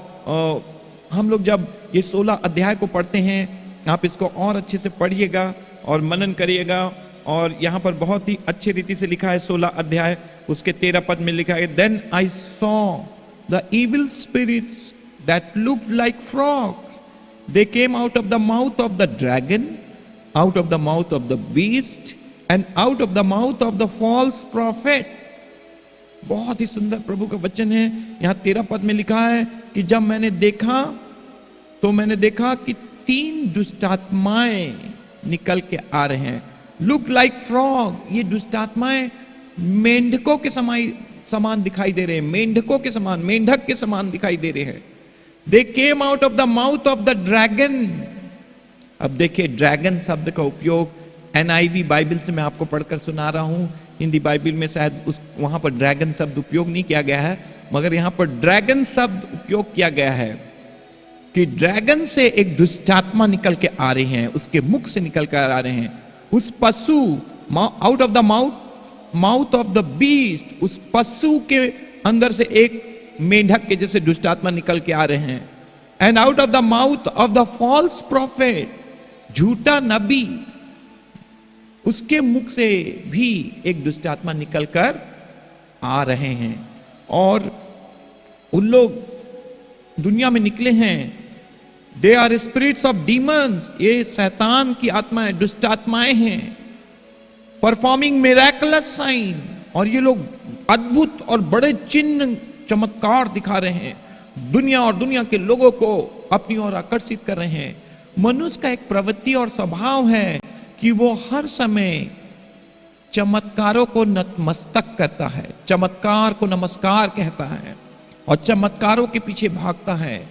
हम लोग जब ये 16 अध्याय को पढ़ते हैं, आप इसको और अच्छे से पढ़िएगा और मनन करिएगा। और यहाँ पर बहुत ही अच्छी रीति से लिखा है 16 अध्याय उसके 13 पद में लिखा है, then I saw the evil spirits that looked like frogs, they came out of the mouth of the dragon, out of the mouth of the beast and out of the mouth of the false prophet. बहुत ही सुंदर प्रभु का वचन है। यहाँ 13 पद में लिखा है कि जब मैंने देखा तो मैंने देखा कि 3 दुष्टात्माएं निकल के आ रहे हैं। लुक लाइक फ्रॉग, ये दुष्टात्माएं मेंढकों के समान दिखाई दे रहे हैं, मेंढकों के समान, मेंढक के समान दिखाई दे रहे हैं। They came out of the mouth of the dragon. अब देखिए ड्रैगन शब्द का उपयोग NIV बाइबल से मैं आपको पढ़कर सुना रहा हूं। हिंदी बाइबल में शायद वहां पर ड्रैगन शब्द उपयोग नहीं किया गया है, मगर यहां पर ड्रैगन शब्द उपयोग किया गया है कि ड्रैगन से एक दुष्टात्मा निकल के आ रही हैं, उसके मुख से निकल कर आ रहे हैं। उस पशु, out of the mouth of the beast, उस पशु के अंदर से एक मेंढक के जैसे दुष्टात्मा निकल के आ रहे हैं। And out of the mouth of the false prophet, झूठा नबी, उसके मुख से भी एक दुष्टात्मा निकल कर आ रहे हैं। और उन लोग दुनिया में निकले हैं, they are spirits of demons, ये शैतान की आत्माएं, दुष्टात्माएं हैं। परफॉर्मिंग मिरेकुलस साइन, और ये लोग अद्भुत और बड़े चिन्ह चमत्कार दिखा रहे हैं, दुनिया और दुनिया के लोगों को अपनी ओर आकर्षित कर रहे हैं। मनुष्य का एक प्रवृत्ति और स्वभाव है कि वो हर समय चमत्कारों को नतमस्तक करता है, चमत्कार को नमस्कार कहता है और चमत्कारों के पीछे भागता है।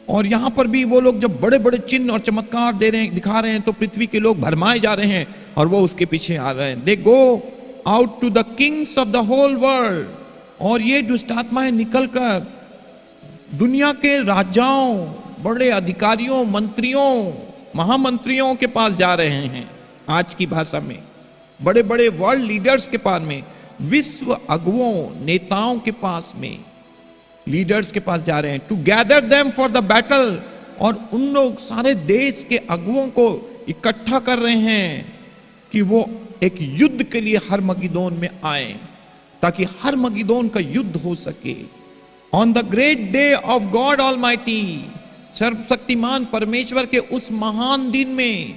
और यहां पर भी वो लोग जब बड़े बड़े चिन्ह और चमत्कार दिखा रहे हैं तो पृथ्वी के लोग भरमाए जा रहे हैं और वो उसके पीछे आ रहे हैं। They go out to the kings of the whole world, और ये दुष्टात्माएं निकलकर दुनिया के राजाओं, बड़े अधिकारियों, मंत्रियों, महामंत्रियों के पास जा रहे हैं। आज की भाषा में बड़े बड़े वर्ल्ड लीडर्स के पास में, विश्व अगुओं, नेताओं के पास में, लीडर्स के पास जा रहे हैं। To gather them for the battle, और उन लोग सारे देश के अगुओं को इकट्ठा कर रहे हैं कि वो एक युद्ध के लिए हर्मगिदोन में आए, ताकि हर्मगिदोन का युद्ध हो सके। On the great day of God almighty, सर्वशक्तिमान परमेश्वर के उस महान दिन में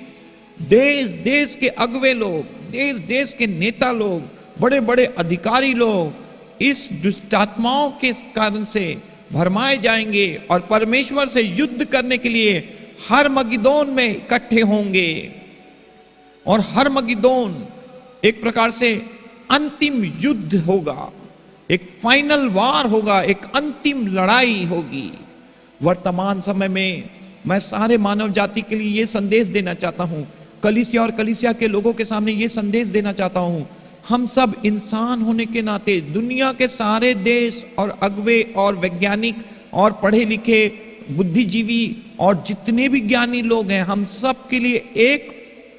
देश देश के अगुवे लोग, देश देश के नेता लोग, बड़े बड़े अधिकारी लोग इस दुष्टात्माओं के कारण से भरमाए जाएंगे और परमेश्वर से युद्ध करने के लिए हर्मगिदोन में इकट्ठे होंगे। और हर्मगिदोन एक प्रकार से अंतिम युद्ध होगा, एक फाइनल वार होगा, एक अंतिम लड़ाई होगी। वर्तमान समय में मैं सारे मानव जाति के लिए यह संदेश देना चाहता हूं, कलीसिया और कलीसिया के लोगों के सामने यह संदेश देना चाहता हूं। हम सब इंसान होने के नाते दुनिया के सारे देश और अगुवे और वैज्ञानिक और पढ़े लिखे बुद्धिजीवी और जितने भी ज्ञानी लोग हैं, हम सब के लिए एक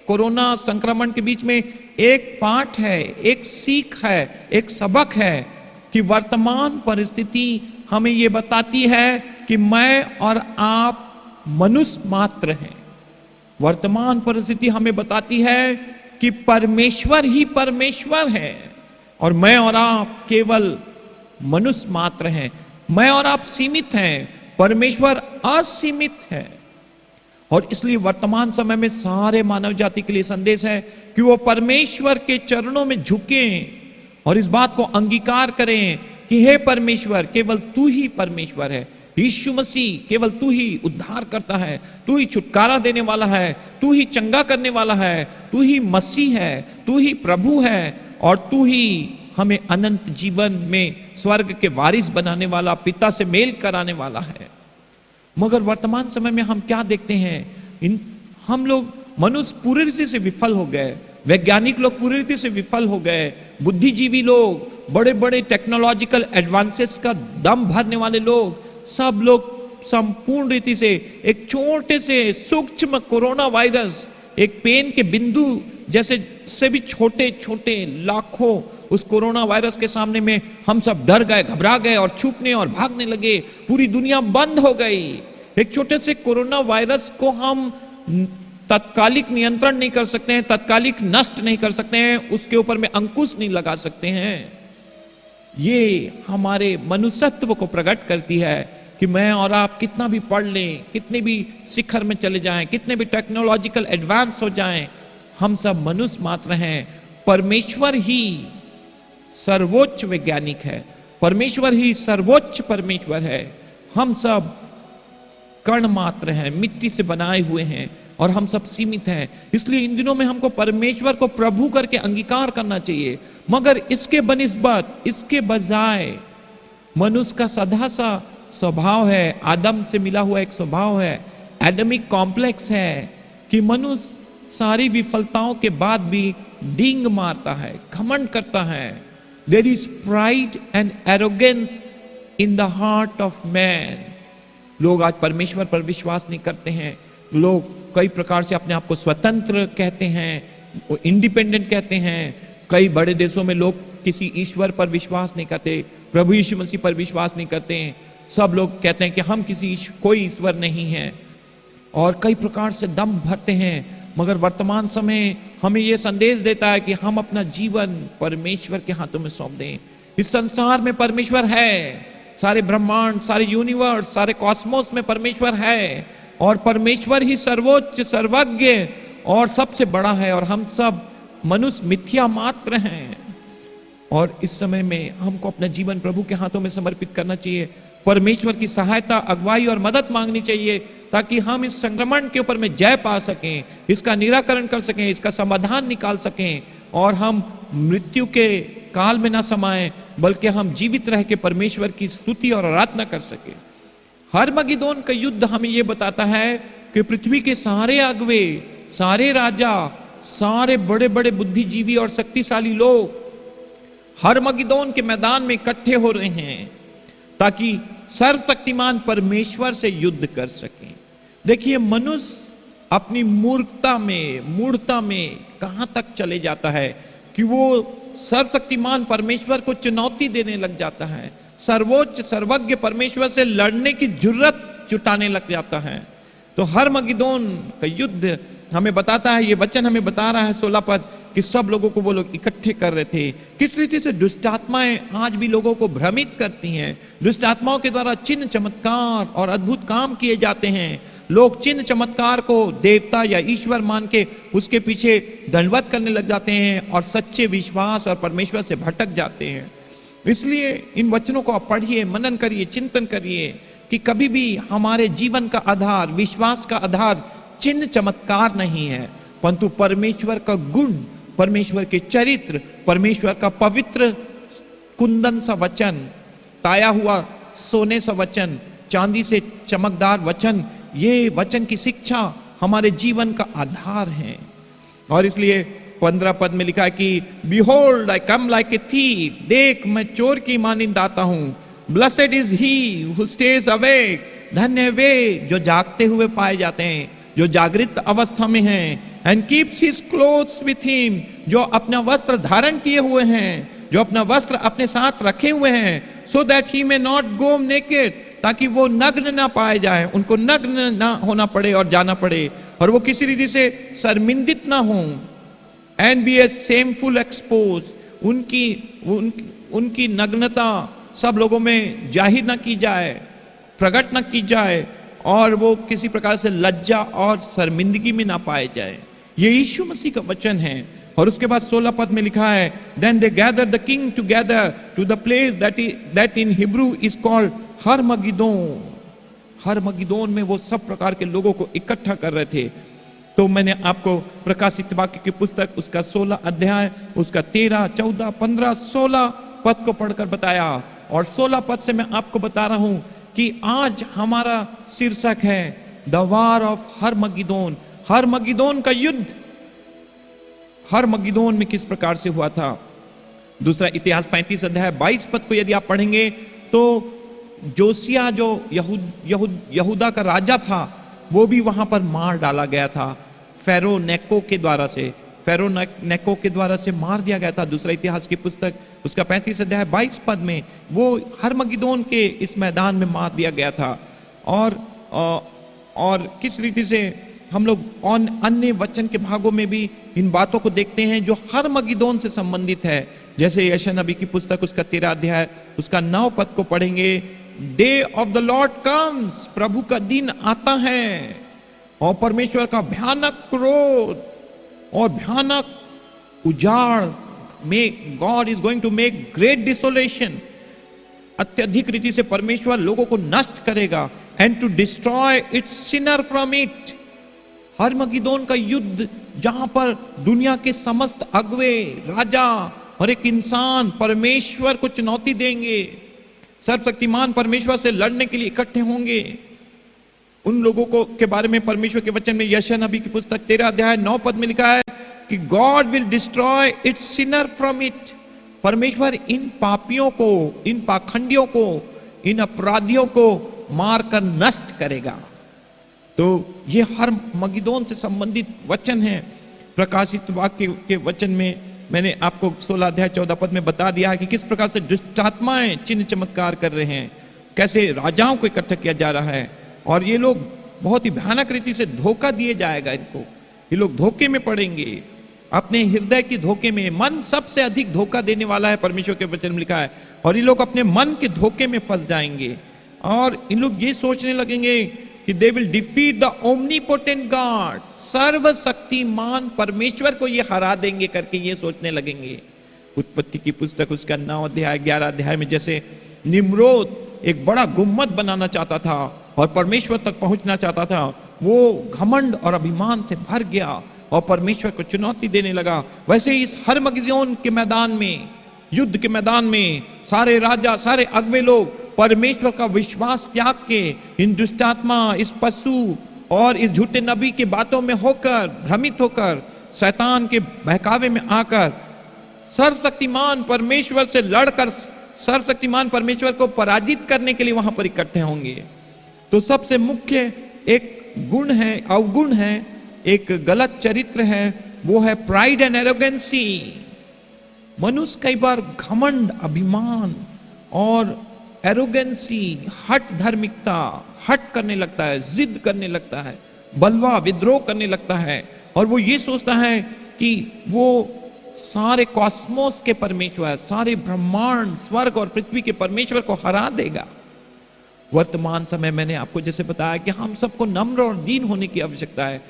कोरोना संक्रमण के बीच में एक पाठ है, एक सीख है, एक सबक है कि वर्तमान परिस्थिति हमें यह बताती है कि मैं और आप मनुष्य मात्र हैं। वर्तमान परिस्थिति हमें बताती है कि परमेश्वर ही परमेश्वर है और मैं और आप केवल मनुष्य मात्र हैं। मैं और आप सीमित हैं, परमेश्वर असीमित है। और इसलिए वर्तमान समय में सारे मानव जाति के लिए संदेश है कि वो परमेश्वर के चरणों में झुकें और इस बात को अंगीकार करें कि हे परमेश्वर, केवल तू ही परमेश्वर है। यीशु मसीह, केवल तू ही उद्धार करता है, तू ही छुटकारा देने वाला है, तू ही चंगा करने वाला है, तू ही मसीह है, तू ही प्रभु है और तू ही हमें अनंत जीवन में स्वर्ग के वारिस बनाने वाला, पिता से मेल कराने वाला है। मगर वर्तमान समय में हम क्या देखते हैं? हम लोग, मनुष्य पूरी रीति से विफल हो गए, वैज्ञानिक लोग पूरी रीति से विफल हो गए, बुद्धिजीवी लोग, बड़े बड़े टेक्नोलॉजिकल एडवांसेस का दम भरने वाले लोग, सब लोग संपूर्ण रीति से एक छोटे से सूक्ष्म कोरोना वायरस, एक पेन के बिंदु जैसे से भी छोटे छोटे लाखों उस कोरोना वायरस के सामने में हम सब डर गए, घबरा गए और छुपने और भागने लगे। पूरी दुनिया बंद हो गई। एक छोटे से कोरोना वायरस को हम तत्कालिक नियंत्रण नहीं कर सकते हैं, तत्कालिक नष्ट नहीं कर सकते हैं, उसके ऊपर में अंकुश नहीं लगा सकते हैं। ये हमारे मनुष्यत्व को प्रकट करती है कि मैं और आप कितना भी पढ़ लें, कितने भी शिखर में चले जाएं, कितने भी टेक्नोलॉजिकल एडवांस हो जाएं, हम सब मनुष्य मात्र हैं। परमेश्वर ही सर्वोच्च वैज्ञानिक है, परमेश्वर ही सर्वोच्च परमेश्वर है। हम सब कण मात्र हैं, मिट्टी से बनाए हुए हैं और हम सब सीमित हैं। इसलिए इन दिनों में हमको परमेश्वर को प्रभु करके अंगीकार करना चाहिए। मगर इसके बनिस्बत, इसके बजाय मनुष्य का सदा सा स्वभाव है, आदम से मिला हुआ एक स्वभाव है, एडमिक कॉम्प्लेक्स है कि मनुष्य सारी विफलताओं के बाद भी डींग मारता है, घमंड करता है। There is pride and arrogance in the heart of man. लोग आज परमेश्वर पर विश्वास नहीं करते हैं। लोग कई प्रकार से अपने आप को स्वतंत्र कहते हैं, इंडिपेंडेंट कहते हैं। कई बड़े देशों में लोग किसी ईश्वर पर विश्वास नहीं करते, प्रभु यीशु मसीह पर विश्वास नहीं करते हैं। सब लोग कहते हैं कि हम कोई ईश्वर नहीं है और कई प्रकार से दम भरते हैं। मगर वर्तमान समय हमें यह संदेश देता है कि हम अपना जीवन परमेश्वर के हाथों में सौंप दें। इस संसार में परमेश्वर है, सारे ब्रह्मांड, सारे यूनिवर्स, सारे कॉस्मोस में परमेश्वर है और परमेश्वर ही सर्वोच्च, सर्वज्ञ और सबसे बड़ा है और हम सब मनुष्य मिथ्या मात्र हैं। और इस समय में हमको अपना जीवन प्रभु के हाथों में समर्पित करना चाहिए। परमेश्वर की सहायता, अगुवाई और मदद मांगनी चाहिए ताकि हम इस संक्रमण के ऊपर में जय पा सकें, इसका निराकरण कर सकें, इसका समाधान निकाल सकें और हम मृत्यु के काल में ना समाएं, बल्कि हम जीवित रह के परमेश्वर की स्तुति और आराधना कर सकें। हरमगिदोन का युद्ध हमें यह बताता है कि पृथ्वी के सारे अगुवे, सारे राजा, सारे बड़े बड़े बुद्धिजीवी और शक्तिशाली लोग हरमगिदोन के मैदान में इकट्ठे हो रहे हैं ताकि सर्वशक्तिमान परमेश्वर से युद्ध कर सकें। देखिए, मनुष्य अपनी मूर्खता में कहां तक चले जाता है कि वो सर्वशक्तिमान परमेश्वर को चुनौती देने लग जाता है, सर्वोच्च सर्वज्ञ परमेश्वर से लड़ने की जुर्रत जुटाने लग जाता है। तो हरमगिदोन का युद्ध हमें बताता है, ये वचन हमें बता रहा है 16 पद कि सब लोगों को वो लोग इकट्ठे कर रहे थे। किस रीति से दुष्ट आत्माएं आज भी लोगों को भ्रमित करती हैं। दुष्ट आत्माओं के द्वारा चिन्ह चमत्कार और अद्भुत काम किए जाते हैं। लोग चिन्ह चमत्कार को देवता या ईश्वर मान के उसके पीछे दंडवत करने लग जाते हैं और सच्चे विश्वास और परमेश्वर से भटक जाते हैं। इसलिए इन वचनों को आप पढ़िए, मनन करिए, चिंतन करिए कि कभी भी हमारे जीवन का आधार, विश्वास का आधार चिन्ह चमत्कार नहीं है, परंतु परमेश्वर का गुण, परमेश्वर के चरित्र, परमेश्वर का पवित्र कुंदन सा वचन, ताया हुआ सोने सा वचन, चांदी से चमकदार वचन, ये वचन की शिक्षा हमारे जीवन का आधार है। और इसलिए 15 पद में लिखा है कि behold I come like a thief, देख मैं चोर की मानिंद आता हूं। Blessed is he who stays awake, धन्य वे जो जागते हुए पाए जाते हैं, जो जागृत अवस्था में हैं। And keeps his clothes with him, जो अपना वस्त्र धारण किए हुए हैं, जो अपना वस्त्र अपने साथ रखे हुए हैं, so that he may not go naked, ताकि वो नग्न ना पाए जाए, उनको नग्न ना होना पड़े और जाना पड़े और वो किसी रीति से शर्मिंदित ना हो। And be a shameful expose, उनकी नग्नता सब लोगों में जाहिर न की जाए, प्रकट न की जाए, और वो किसी प्रकार से लज्जा और शर्मिंदगी में ना पाए जाए। ये यीशु मसीह का वचन है। और उसके बाद 16 पद में लिखा है, then they gather the king together to the place that in Hebrew is called Armageddon. हरमगिदोन में वो सब प्रकार के लोगों को इकट्ठा कर रहे थे। तो मैंने आपको प्रकाशित वाक्य की पुस्तक उसका 16 अध्याय उसका 13, 14, 15, 16 पद को पढ़कर बताया। और 16 पद से मैं आपको बता रहा हूं कि आज हमारा शीर्षक है the war of Armageddon. Armageddon का युद्ध हरमगिदोन में किस प्रकार से हुआ था। दूसरा इतिहास 35 अध्याय 22 पद को यदि आप पढ़ेंगे तो जोसिया जो यहूदा का राजा था वो भी वहां पर मार डाला गया था। फेरो नेको के द्वारा से मार दिया गया था। दूसरा इतिहास की पुस्तक उसका 35 अध्याय 22 पद में वो हरमगिदोन के इस मैदान में मार दिया गया था। और किस रीति से हम लोग अन्य वचन के भागों में भी इन बातों को देखते हैं जो हरमगिदोन से संबंधित है। जैसे यशायाह नबी की पुस्तक उसका 13 अध्याय उसका 9 पद को पढ़ेंगे, day of the Lord comes, प्रभु का दिन आता है और परमेश्वर का भयानक क्रोध और भयानक उजाड़ में God is going to make great desolation. अत्यधिक रीति से परमेश्वर लोगों को नष्ट करेगा and to destroy its sinner from it. हरमगिदोन का युद्ध जहां पर दुनिया के समस्त अगुवे, राजा और एक इंसान परमेश्वर को चुनौती देंगे, सर्वशक्तिमान परमेश्वर से लड़ने के लिए इकट्ठे होंगे। उन लोगों को के बारे में परमेश्वर के वचन में यशायाह नबी की पुस्तक 13 अध्याय 9 पद में लिखा है कि God will destroy its sinner from it. परमेश्वर इन पापियों को, इन पाखंडियों को, इन अपराधियों को मारकर नष्ट करेगा। तो ये हरमगिदोन से संबंधित वचन है। प्रकाशित वाक्य के वचन में मैंने आपको 16 अध्याय 14 पद में बता दिया है कि किस प्रकार से दुष्ट आत्माएं चिन्ह चमत्कार कर रहे हैं, कैसे राजाओं को इकट्ठा किया जा रहा है। और ये लोग बहुत ही भयानक रीति से धोखा दिए जाएगा इनको। ये लोग धोखे में पड़ेंगे, अपने हृदय की धोखे में। मन सबसे अधिक धोखा देने वाला है, परमेश्वर के वचन में लिखा है। और ये लोग अपने मन के धोखे में फंस जाएंगे और इन लोग ये सोचने लगेंगे कि they will defeat the omnipotent God, सर्वशक्तिमान परमेश्वर को ये हरा देंगे करके ये सोचने लगेंगे। उत्पत्ति की पुस्तक उसका 9 अध्याय 11 अध्याय में जैसे निम्रोद एक बड़ा गुम्मद बनाना चाहता था और परमेश्वर तक पहुंचना चाहता था, वो घमंड और अभिमान से भर गया और परमेश्वर को चुनौती देने लगा। वैसे ही इस हरमगिदोन के मैदान में, युद्ध के मैदान में सारे राजा, सारे अगवे लोग परमेश्वर का विश्वास त्याग के इन दुष्टात्मा, इस पशु और इस झूठे नबी की बातों में होकर, भ्रमित होकर, शैतान के बहकावे में आकर सर्वशक्तिमान परमेश्वर से लड़कर सर्वशक्तिमान परमेश्वर को पराजित करने के लिए वहां पर इकट्ठे होंगे। तो सबसे मुख्य एक गुण है, अवगुण है, एक गलत चरित्र है, वो है प्राइड एंड एरोगेंसी। मनुष्य कई बार घमंड, अभिमान और एरोगेंसी, हट धार्मिकता, हट करने लगता है, जिद करने लगता है, बलवा विद्रोह करने लगता है। और वो ये सोचता है कि वो सारे कॉस्मोस के परमेश्वर, सारे ब्रह्मांड, स्वर्ग और पृथ्वी के परमेश्वर को हरा देगा। वर्तमान समय मैंने आपको जैसे बताया कि हम सबको नम्र और दीन होने की आवश्यकता है,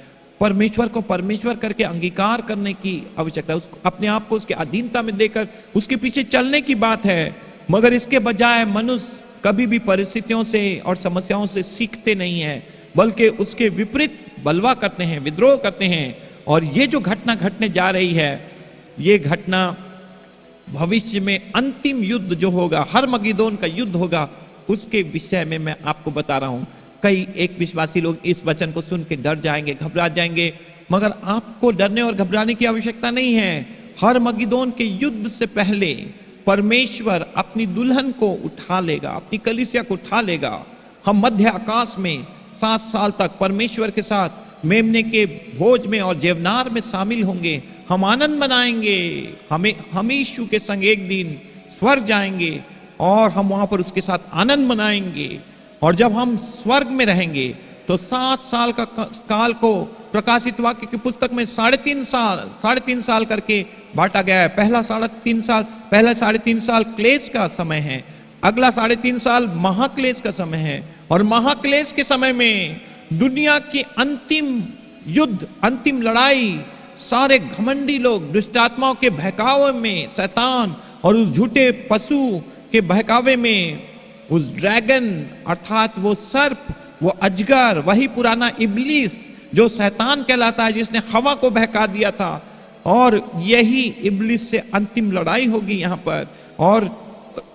परमेश्वर को परमेश्वर करके अंगीकार करने की आवश्यकता है, उसको अपने आप को उसके अधीनता में देकर उसके पीछे चलने की बात है। मगर इसके बजाय मनुष्य कभी भी परिस्थितियों से और समस्याओं से सीखते नहीं है, बल्कि उसके विपरीत बलवा करते हैं, विद्रोह करते हैं। और ये जो घटना घटने जा रही है, ये घटना भविष्य में अंतिम युद्ध जो होगा, हरमगिदोन का युद्ध होगा, उसके विषय में मैं आपको बता रहा हूं। कई एक विश्वासी लोग इस वचन को सुन के डर जाएंगे, घबरा जाएंगे, मगर आपको डरने और घबराने की आवश्यकता नहीं है। हरमगिदोन के युद्ध से पहले परमेश्वर अपनी दुल्हन को उठा लेगा, अपनी कलीसिया को उठा लेगा। हम मध्य आकाश में 7 साल तक परमेश्वर के साथ मेमने के भोज में और जेवनार में शामिल होंगे। हम आनंद मनाएंगे, हम यीशु के संग एक दिन स्वर्ग जाएंगे और हम वहां पर उसके साथ आनंद मनाएंगे। और जब हम स्वर्ग में रहेंगे तो 7 साल का काल को प्रकाशित वाक्य की पुस्तक में 3.5 साल करके बांटा गया है। पहला 3.5 साल क्लेश का समय है, अगला 3.5 साल महाक्लेश का समय है, और महाक्लेश के समय में दुनिया की अंतिम युद्ध, अंतिम लड़ाई, सारे घमंडी लोग दुष्टात्माओं के बहकावे में, शैतान और उस झूठे पशु के बहकावे में, उस ड्रैगन अर्थात वो सर्प, वो अजगर, वही पुराना इब्लीस जो शैतान कहलाता है, जिसने हवा को बहका दिया था, और यही इब्लीस से अंतिम लड़ाई होगी यहाँ पर। और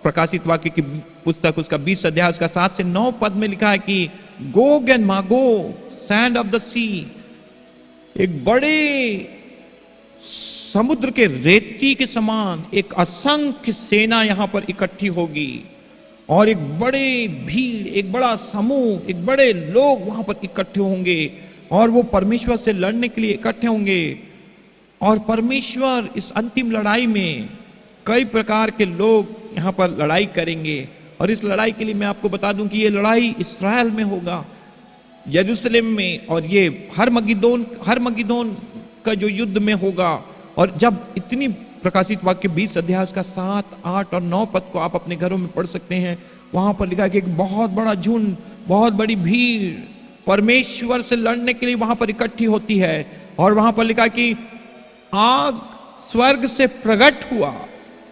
प्रकाशित वाक्य की पुस्तक उसका 20 अध्याय उसका 7 से 9 पद में लिखा है कि Gog and Magog, sand of the sea, एक बड़े समुद्र के रेती के समान एक असंख्य सेना यहां पर इकट्ठी होगी, और एक बड़े भीड़, एक बड़ा समूह, एक बड़े लोग वहां पर इकट्ठे होंगे, और वो परमेश्वर से लड़ने के लिए इकट्ठे होंगे। और परमेश्वर इस अंतिम लड़ाई में कई प्रकार के लोग यहां पर लड़ाई करेंगे, और इस लड़ाई के लिए मैं आपको बता दूं कि ये लड़ाई इस्राएल में होगा, यरूशलेम में, और ये हरमगिदोन का जो युद्ध में होगा। और जब इतनी प्रकाशित वाक्य 20 अध्याय का 7, 8 और 9 पद को आप अपने घरों में पढ़ सकते हैं, वहां पर लिखा है कि एक बहुत बड़ा झुंड, बहुत बड़ी भीड़ परमेश्वर से लड़ने के लिए वहां पर इकट्ठी होती है। और वहां पर लिखा कि आग स्वर्ग से प्रकट हुआ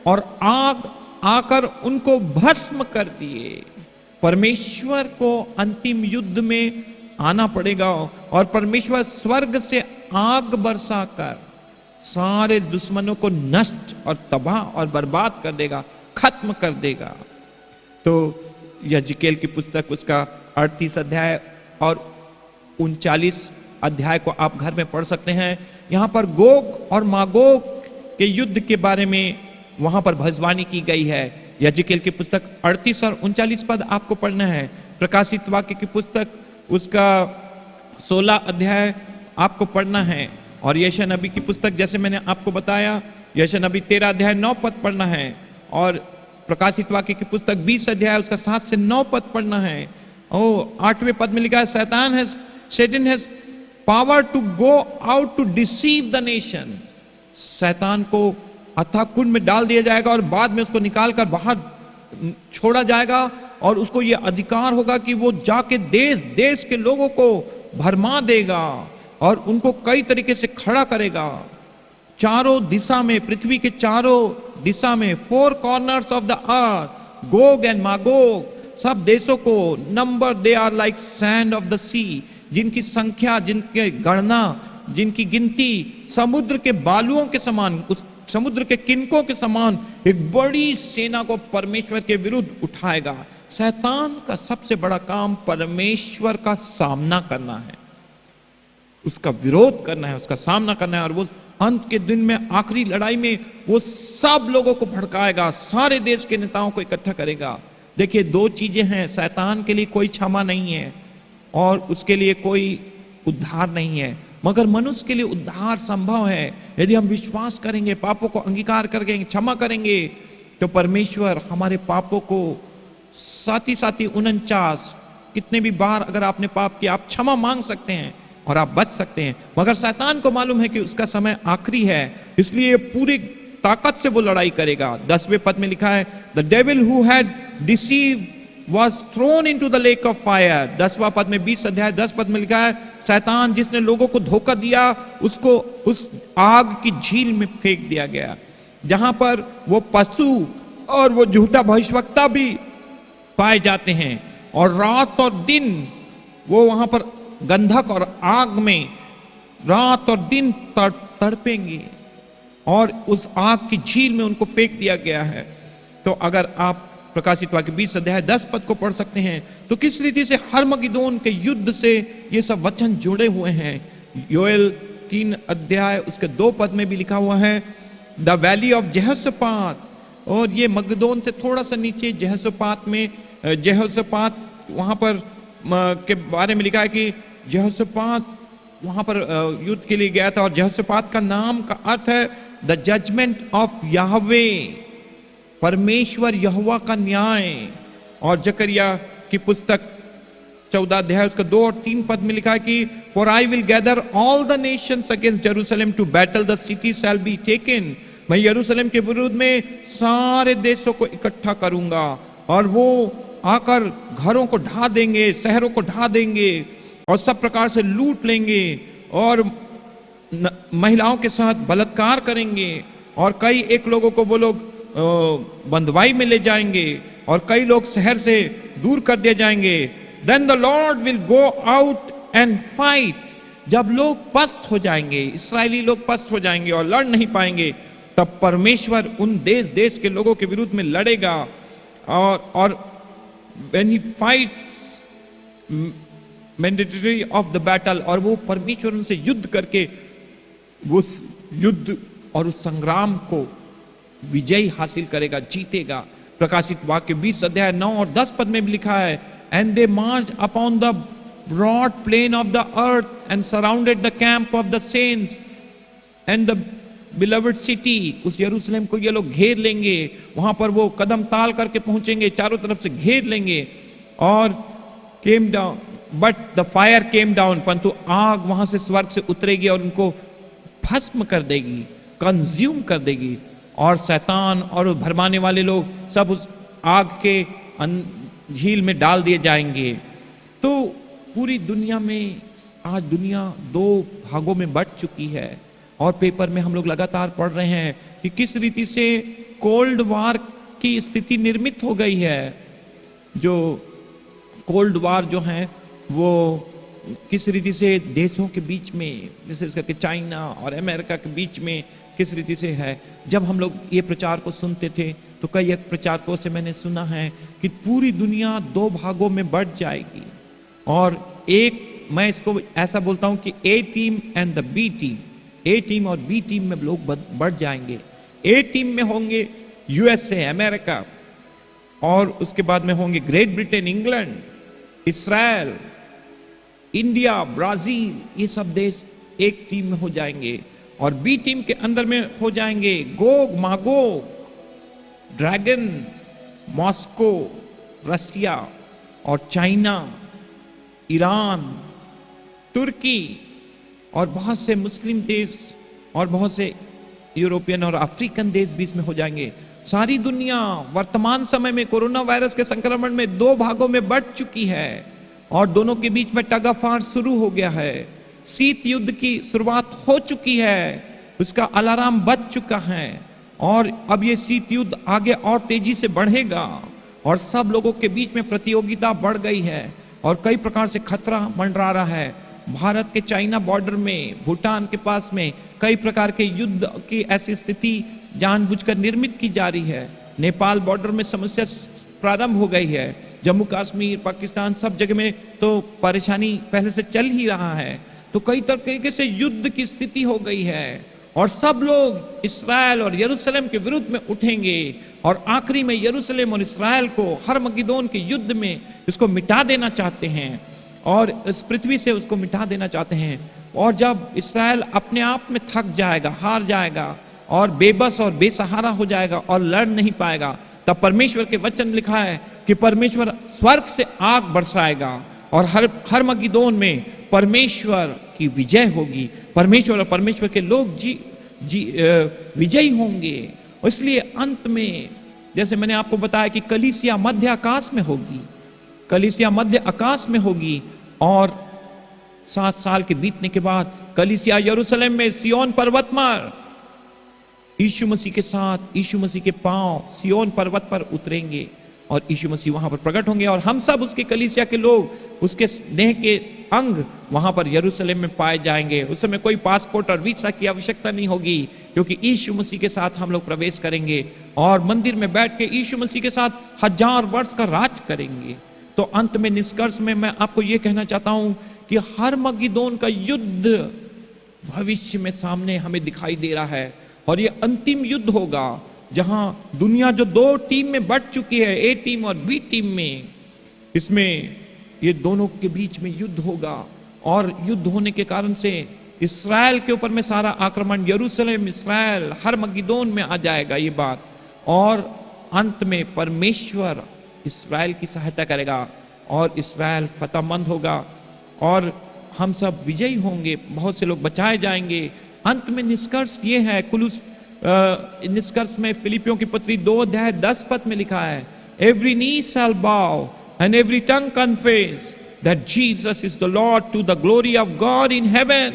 और आग आकर उनको भस्म कर दिए। परमेश्वर को अंतिम युद्ध में आना पड़ेगा, और परमेश्वर स्वर्ग से आग बरसाकर सारे दुश्मनों को नष्ट और तबाह और बर्बाद कर देगा, खत्म कर देगा। तो यजकेल की पुस्तक उसका 38 अध्याय और 39 अध्याय को आप घर में पढ़ सकते हैं। यहां पर गोग और मागोग के युद्ध के बारे में वहां पर भविष्यवाणी की गई है। यजकेल की पुस्तक 38 और 39 पद आपको पढ़ना है। प्रकाशित वाक्य की पुस्तक उसका 16 अध्याय आपको पढ़ना है, और यशायाह नबी की पुस्तक जैसे मैंने आपको बताया, यशायाह नबी 13 अध्याय 9 पद पढ़ना है, और प्रकाशित वाक्य की पुस्तक 20 अध्याय उसका 7 से 9 पद पढ़ना है। और 8वें पद में लिखा है Satan has power to go out to deceive the nation। शैतान को अथाह कुंड में डाल दिया जाएगा और बाद में उसको निकालकर बाहर छोड़ा जाएगा, और उसको यह अधिकार होगा कि वो जाके देश देश के लोगों को भरमा देगा और उनको कई तरीके से खड़ा करेगा। चारों दिशा में, पृथ्वी के चारों दिशा में, 4 corners of the earth, Gog and Magog, सब देशों को number, they are like sand of the sea, जिनकी संख्या, जिनके गणना, जिनकी गिनती समुद्र के बालुओं के समान, उस समुद्र के किनकों के समान एक बड़ी सेना को परमेश्वर के विरुद्ध उठाएगा। शैतान का सबसे बड़ा काम परमेश्वर का सामना करना है, उसका विरोध करना है, उसका सामना करना है, और वो अंत के दिन में, आखिरी लड़ाई में वो सब लोगों को भड़काएगा, सारे देश के नेताओं को इकट्ठा करेगा। देखिए, 2 चीजें हैं, शैतान के लिए कोई क्षमा नहीं है और उसके लिए कोई उद्धार नहीं है, मगर मनुष्य के लिए उद्धार संभव है यदि हम विश्वास करेंगे, पापों को अंगीकार करेंगे, क्षमा करेंगे, तो परमेश्वर हमारे पापों को 49 कितने भी बार अगर आपने पाप किया, आप क्षमा मांग सकते हैं और आप बच सकते हैं। मगर शैतान को मालूम है कि उसका समय आखिरी है, इसलिए पूरी ताकत से वो लड़ाई करेगा। 10वें पद में लिखा है the devil who had deceived was thrown into the lake of fire। 10वां पद में 20 अध्याय 10 पद में लिखा है शैतान जिसने लोगों को धोखा दिया उसको उस आग की झील में फेंक दिया गया, जहां पर वो पशु और वो झूठा भविष्यवक्ता भी पाए जाते हैं, और रात और दिन वो वहां पर गंधक और आग में रात और दिन तड़पेंगे, और उस आग की झील में उनको फेंक दिया गया है। तो अगर आप प्रकाशित वाक्य 20 अध्याय 10 पद को पढ़ सकते हैं, तो किस रीति से हरमगिदोन के युद्ध से ये सब वचन जुड़े हुए हैं। योएल 3 अध्याय उसके 2 पद में भी लिखा हुआ है द वैली ऑफ जेहोशापात, और ये मगदोन से थोड़ा सा नीचे जेहोशापात में, जेहोशापात वहां पर के बारे में लिखा है कि जेहोशापात वहां पर युद्ध के लिए गया था, और जेहोशापात का नाम का अर्थ है द जजमेंट ऑफ याहवे, परमेश्वर यहोवा का न्याय। और जकरिया की पुस्तक 14 अध्याय उसका 2 और 3 पद में लिखा है कि for I will gather all the nations against Jerusalem to battle, the city shall be taken. मैं यरूशलेम के विरुद्ध में सारे देशों को इकट्ठा करूंगा और वो आकर घरों को ढा देंगे, शहरों को ढा देंगे और सब प्रकार से लूट लेंगे और महिलाओं के साथ बलात्कार करेंगे और कई एक लोगों को वो लोग बंदवाई में ले जाएंगे और कई लोग शहर से दूर कर दिए जाएंगे। Then the Lord will go out and fight. जब लोग पस्त हो जाएंगे, इस्राएली लोग पस्त हो जाएंगे और लड़ नहीं पाएंगे, तब परमेश्वर उन देश देश के लोगों के विरुद्ध में लड़ेगा और when he fights mandatory of the battle, और वो परमेश्वर उनसे युद्ध करके उस युद्ध और उस संग्राम को विजय हासिल करेगा, जीतेगा। प्रकाशित वाक्य 20 अध्याय 9 और 10 पद में भी लिखा है, and they march upon the broad plain of the earth and surrounded the camp of the saints and the beloved city. उस यरूशलेम को ये लोग घेर लेंगे, वहां पर वो कदम ताल करके पहुंचेंगे, चारों तरफ से घेर लेंगे। और came down but the fire came down, परंतु आग वहां से स्वर्ग से उतरेगी और उनको भस्म कर देगी, कंज्यूम कर देगी। और शैतान और भरमाने वाले लोग सब उस आग के झील में डाल दिए जाएंगे। तो पूरी दुनिया में आज दुनिया 2 भागों में बंट चुकी है और पेपर में हम लोग लगातार पढ़ रहे हैं कि किस रीति से कोल्ड वार की स्थिति निर्मित हो गई है। जो कोल्ड वार जो है वो किस रीति से देशों के बीच में, विशेष करके चाइना और अमेरिका के बीच में किस रीति से है। जब हम लोग ये प्रचार को सुनते थे तो कई एक प्रचारकों से मैंने सुना है कि पूरी दुनिया 2 भागों में बढ़ जाएगी और एक, मैं इसको ऐसा बोलता हूं कि A team and the B team, A team और बी टीम में लोग बढ़ जाएंगे। ए टीम में होंगे यूएसए अमेरिका और उसके बाद में होंगे ग्रेट ब्रिटेन, इंग्लैंड, इस्राएल, इंडिया, ब्राजील, ये सब देश एक टीम में हो जाएंगे। और बी टीम के अंदर में हो जाएंगे गोग मागोग, ड्रैगन, मॉस्को, रसिया और चाइना, ईरान, तुर्की और बहुत से मुस्लिम देश और बहुत से यूरोपियन और अफ्रीकन देश बीच में हो जाएंगे। सारी दुनिया वर्तमान समय में कोरोना वायरस के संक्रमण में 2 भागों में बढ़ चुकी है और दोनों के बीच में टग ऑफ वार शुरू हो गया है। शीत युद्ध की शुरुआत हो चुकी है, उसका अलार्म बज चुका है और अब ये शीत युद्ध आगे और तेजी से बढ़ेगा और सब लोगों के बीच में प्रतियोगिता बढ़ गई है और कई प्रकार से खतरा मंडरा रहा है। भारत के चाइना बॉर्डर में, भूटान के पास में कई प्रकार के युद्ध की ऐसी स्थिति जानबूझकर निर्मित की जा रही है। नेपाल बॉर्डर में समस्या प्रारंभ हो गई है। जम्मू कश्मीर, पाकिस्तान, सब जगह में तो परेशानी पहले से चल ही रहा है। तो कई तरीके से युद्ध की स्थिति हो गई है और सब लोग इस्राएल और यरूशलेम के विरुद्ध में उठेंगे और आखिरी में यरूशलेम और इस्राएल को हरमगिदोन के युद्ध में इसको मिटा देना चाहते हैं और इस पृथ्वी से उसको मिटा देना चाहते हैं। और जब इस्राएल अपने आप में थक जाएगा, हार जाएगा और बेबस और बेसहारा हो जाएगा और लड़ नहीं पाएगा, तब परमेश्वर के वचन लिखा है कि परमेश्वर स्वर्ग से आग बरसाएगा और हरमगिदोन में परमेश्वर की विजय होगी। परमेश्वर और परमेश्वर के लोग विजयी होंगे। इसलिए अंत में जैसे मैंने आपको बताया कि कलीसिया मध्य आकाश में होगी, कलीसिया मध्य आकाश में होगी और 7 साल के बीतने के बाद कलीसिया यरूशलेम में सिय्योन पर्वत पर यीशु मसीह के साथ, यीशु मसीह के पांव सिय्योन पर्वत पर उतरेंगे और यीशु मसीह वहां पर प्रकट होंगे और हम सब उसके कलीसिया के लोग, उसके स्नेह के अंग वहां पर यरूशलेम में पाए जाएंगे। उस समय कोई पासपोर्ट और वीजा की आवश्यकता नहीं होगी क्योंकि यीशु मसीह के साथ हम लोग प्रवेश करेंगे और मंदिर में बैठ के यीशु मसीह के साथ 1000 वर्ष का राज करेंगे। तो अंत में निष्कर्ष में मैं आपको यह कहना चाहता हूं कि हरमगिदोन का युद्ध भविष्य में सामने हमें दिखाई दे रहा है और ये अंतिम युद्ध होगा जहां दुनिया जो 2 टीम में बंट चुकी है, ए टीम और बी टीम में, इसमें ये दोनों के बीच में युद्ध होगा और युद्ध होने के कारण से इस्राएल के ऊपर में सारा आक्रमण, यरूशलेम, इस्राएल, हरमगिदोन में आ जाएगा ये बात। और अंत में परमेश्वर इस्राएल की सहायता करेगा। और इस्राएल फतहमंद होगा और हम सब विजयी होंगे, बहुत से लोग बचाए जाएंगे। अंत में निष्कर्ष ये है, निष्कर्ष में फिलिपियों की पत्री 2:10 में लिखा है, every knee shall bow and every tongue confess that Jesus is the Lord to the glory of God in heaven.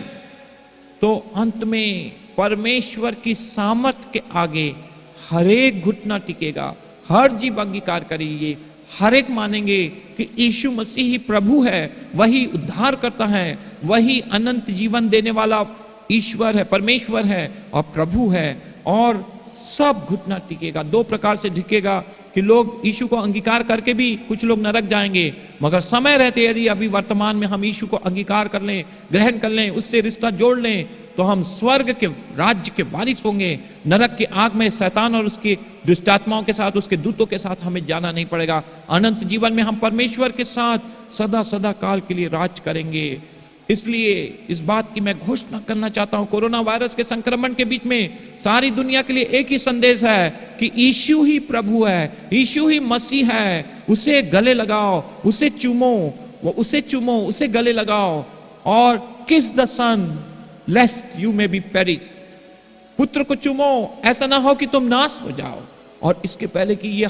तो अंत में परमेश्वर की सामर्थ के आगे हर एक घुटना टिकेगा, हर जीव अंगीकार करेगी, हर एक मानेंगे कि यीशु मसीह ही प्रभु है, वही उद्धार करता है, वही अनंत जीवन देने वाला ईश्वर है, परमेश्वर है और प्रभु है। और सब घुटना टिकेगा। दो प्रकार से टिकेगा कि लोग यीशु को अंगीकार करके भी कुछ लोग नरक जाएंगे, मगर समय रहते यदि अभी वर्तमान में हम यीशु को अंगीकार कर लें, ग्रहण कर लें, उससे रिश्ता जोड़ लें, तो हम स्वर्ग के राज्य के वारिस होंगे। नरक की आग में शैतान और उसके दुष्टात्माओं के साथ, उसके दूतों के साथ हमें जाना नहीं पड़ेगा। अनंत जीवन में हम परमेश्वर के साथ सदा सदा काल के लिए राज करेंगे। इसलिए इस बात की मैं घोषणा करना चाहता हूं, कोरोना वायरस के संक्रमण के बीच में सारी दुनिया के लिए एक ही संदेश है कि यीशु ही प्रभु है, यीशु ही मसीह है। उसे गले लगाओ, उसे चूमो, उसे गले लगाओ और kiss the son lest you may be perish. पुत्र को चूमो, ऐसा ना हो कि तुम नाश हो जाओ। और इसके पहले कि ये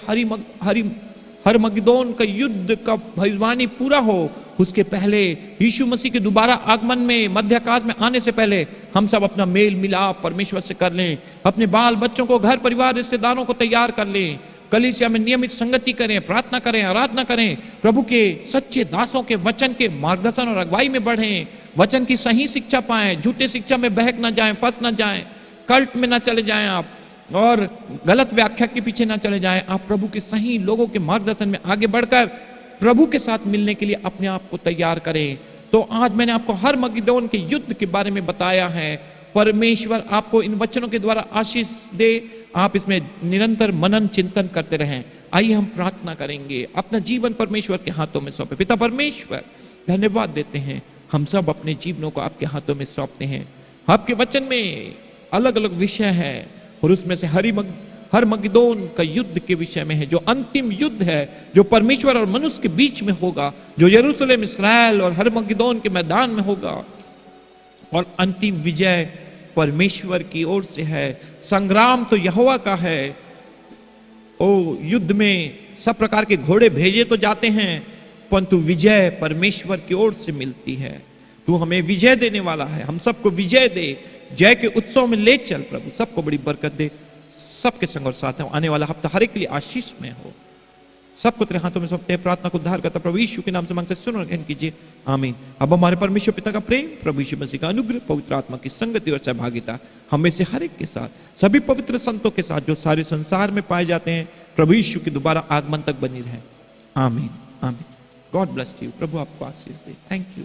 हरमगदोन का युद्ध का भविष्यवाणी पूरा हो, उसके पहले यीशु मसीह के दोबारा आगमन में, मध्य आकाश में आने से पहले हम सब अपना मेल मिलाप परमेश्वर से कर लें, अपने बाल बच्चों को, घर परिवार, रिश्तेदारों को तैयार कर लें, कलीसिया में नियमित संगति करें, प्रार्थना करें, आराधना करें, प्रभु के सच्चे दासों के वचन के मार्गदर्शन और अगुवाई में बढ़ें, वचन की सही शिक्षा पाएं, झूठे शिक्षा में बहक ना जाएं, फंस ना जाएं, कल्ट में ना चले जाएं आप, और गलत व्याख्या के पीछे ना चले जाएं। आप प्रभु के सही लोगों के मार्गदर्शन में आगे बढ़कर प्रभु के साथ मिलने के लिए अपने आप को तैयार करें। तो आज मैंने आपको हरमगदोन के युद्ध के बारे में बताया है। परमेश्वर आपको इन वचनों के द्वारा आशीष दे, आप इसमें निरंतर मनन चिंतन करते रहें। आइए हम प्रार्थना करेंगे, अपना जीवन परमेश्वर के हाथों में सौंपे। पिता परमेश्वर, धन्यवाद देते हैं, हम सब अपने जीवनों को आपके हाथों में सौंपते हैं। आपके वचन में अलग अलग विषय है और उसमें से हरमगदोन का युद्ध के विषय में है, जो अंतिम युद्ध है, जो परमेश्वर और मनुष्य के बीच में होगा, जो यरूशलेम, इस्राएल और हरमगदोन के मैदान में होगा। और अंतिम विजय परमेश्वर की ओर से है। संग्राम तो यहोवा का है। ओ, युद्ध में सब प्रकार के घोड़े भेजे तो जाते हैं, परंतु विजय परमेश्वर की ओर से मिलती है। तू हमें विजय देने वाला है, हम सबको विजय दे, जय के उत्सव में ले चल प्रभु, सबको बड़ी बरकत दे, सबके संग और साथ है। आने वाला हफ्ता हर एक के लिए आशीष में हो। सबको तेरे हाथों में सौंपते हैं, प्रार्थना को उद्धार करता प्रभु यीशु के नाम से मांगते, सुनो और ग्रहण कीजिए, आमीन। अब हमारे परमेश्वर पिता का प्रेम, प्रभु यीशु मसीह का अनुग्रह, पवित्र आत्मा की संगति और सहभागिता हमें से हर एक के साथ, सभी पवित्र संतों के साथ जो सारे संसार में पाए जाते हैं, प्रभु यीशु के दोबारा आगमन तक बनी रहे, आमीन आमीन। God bless you. प्रभु आपको आशीष दे। Thank you.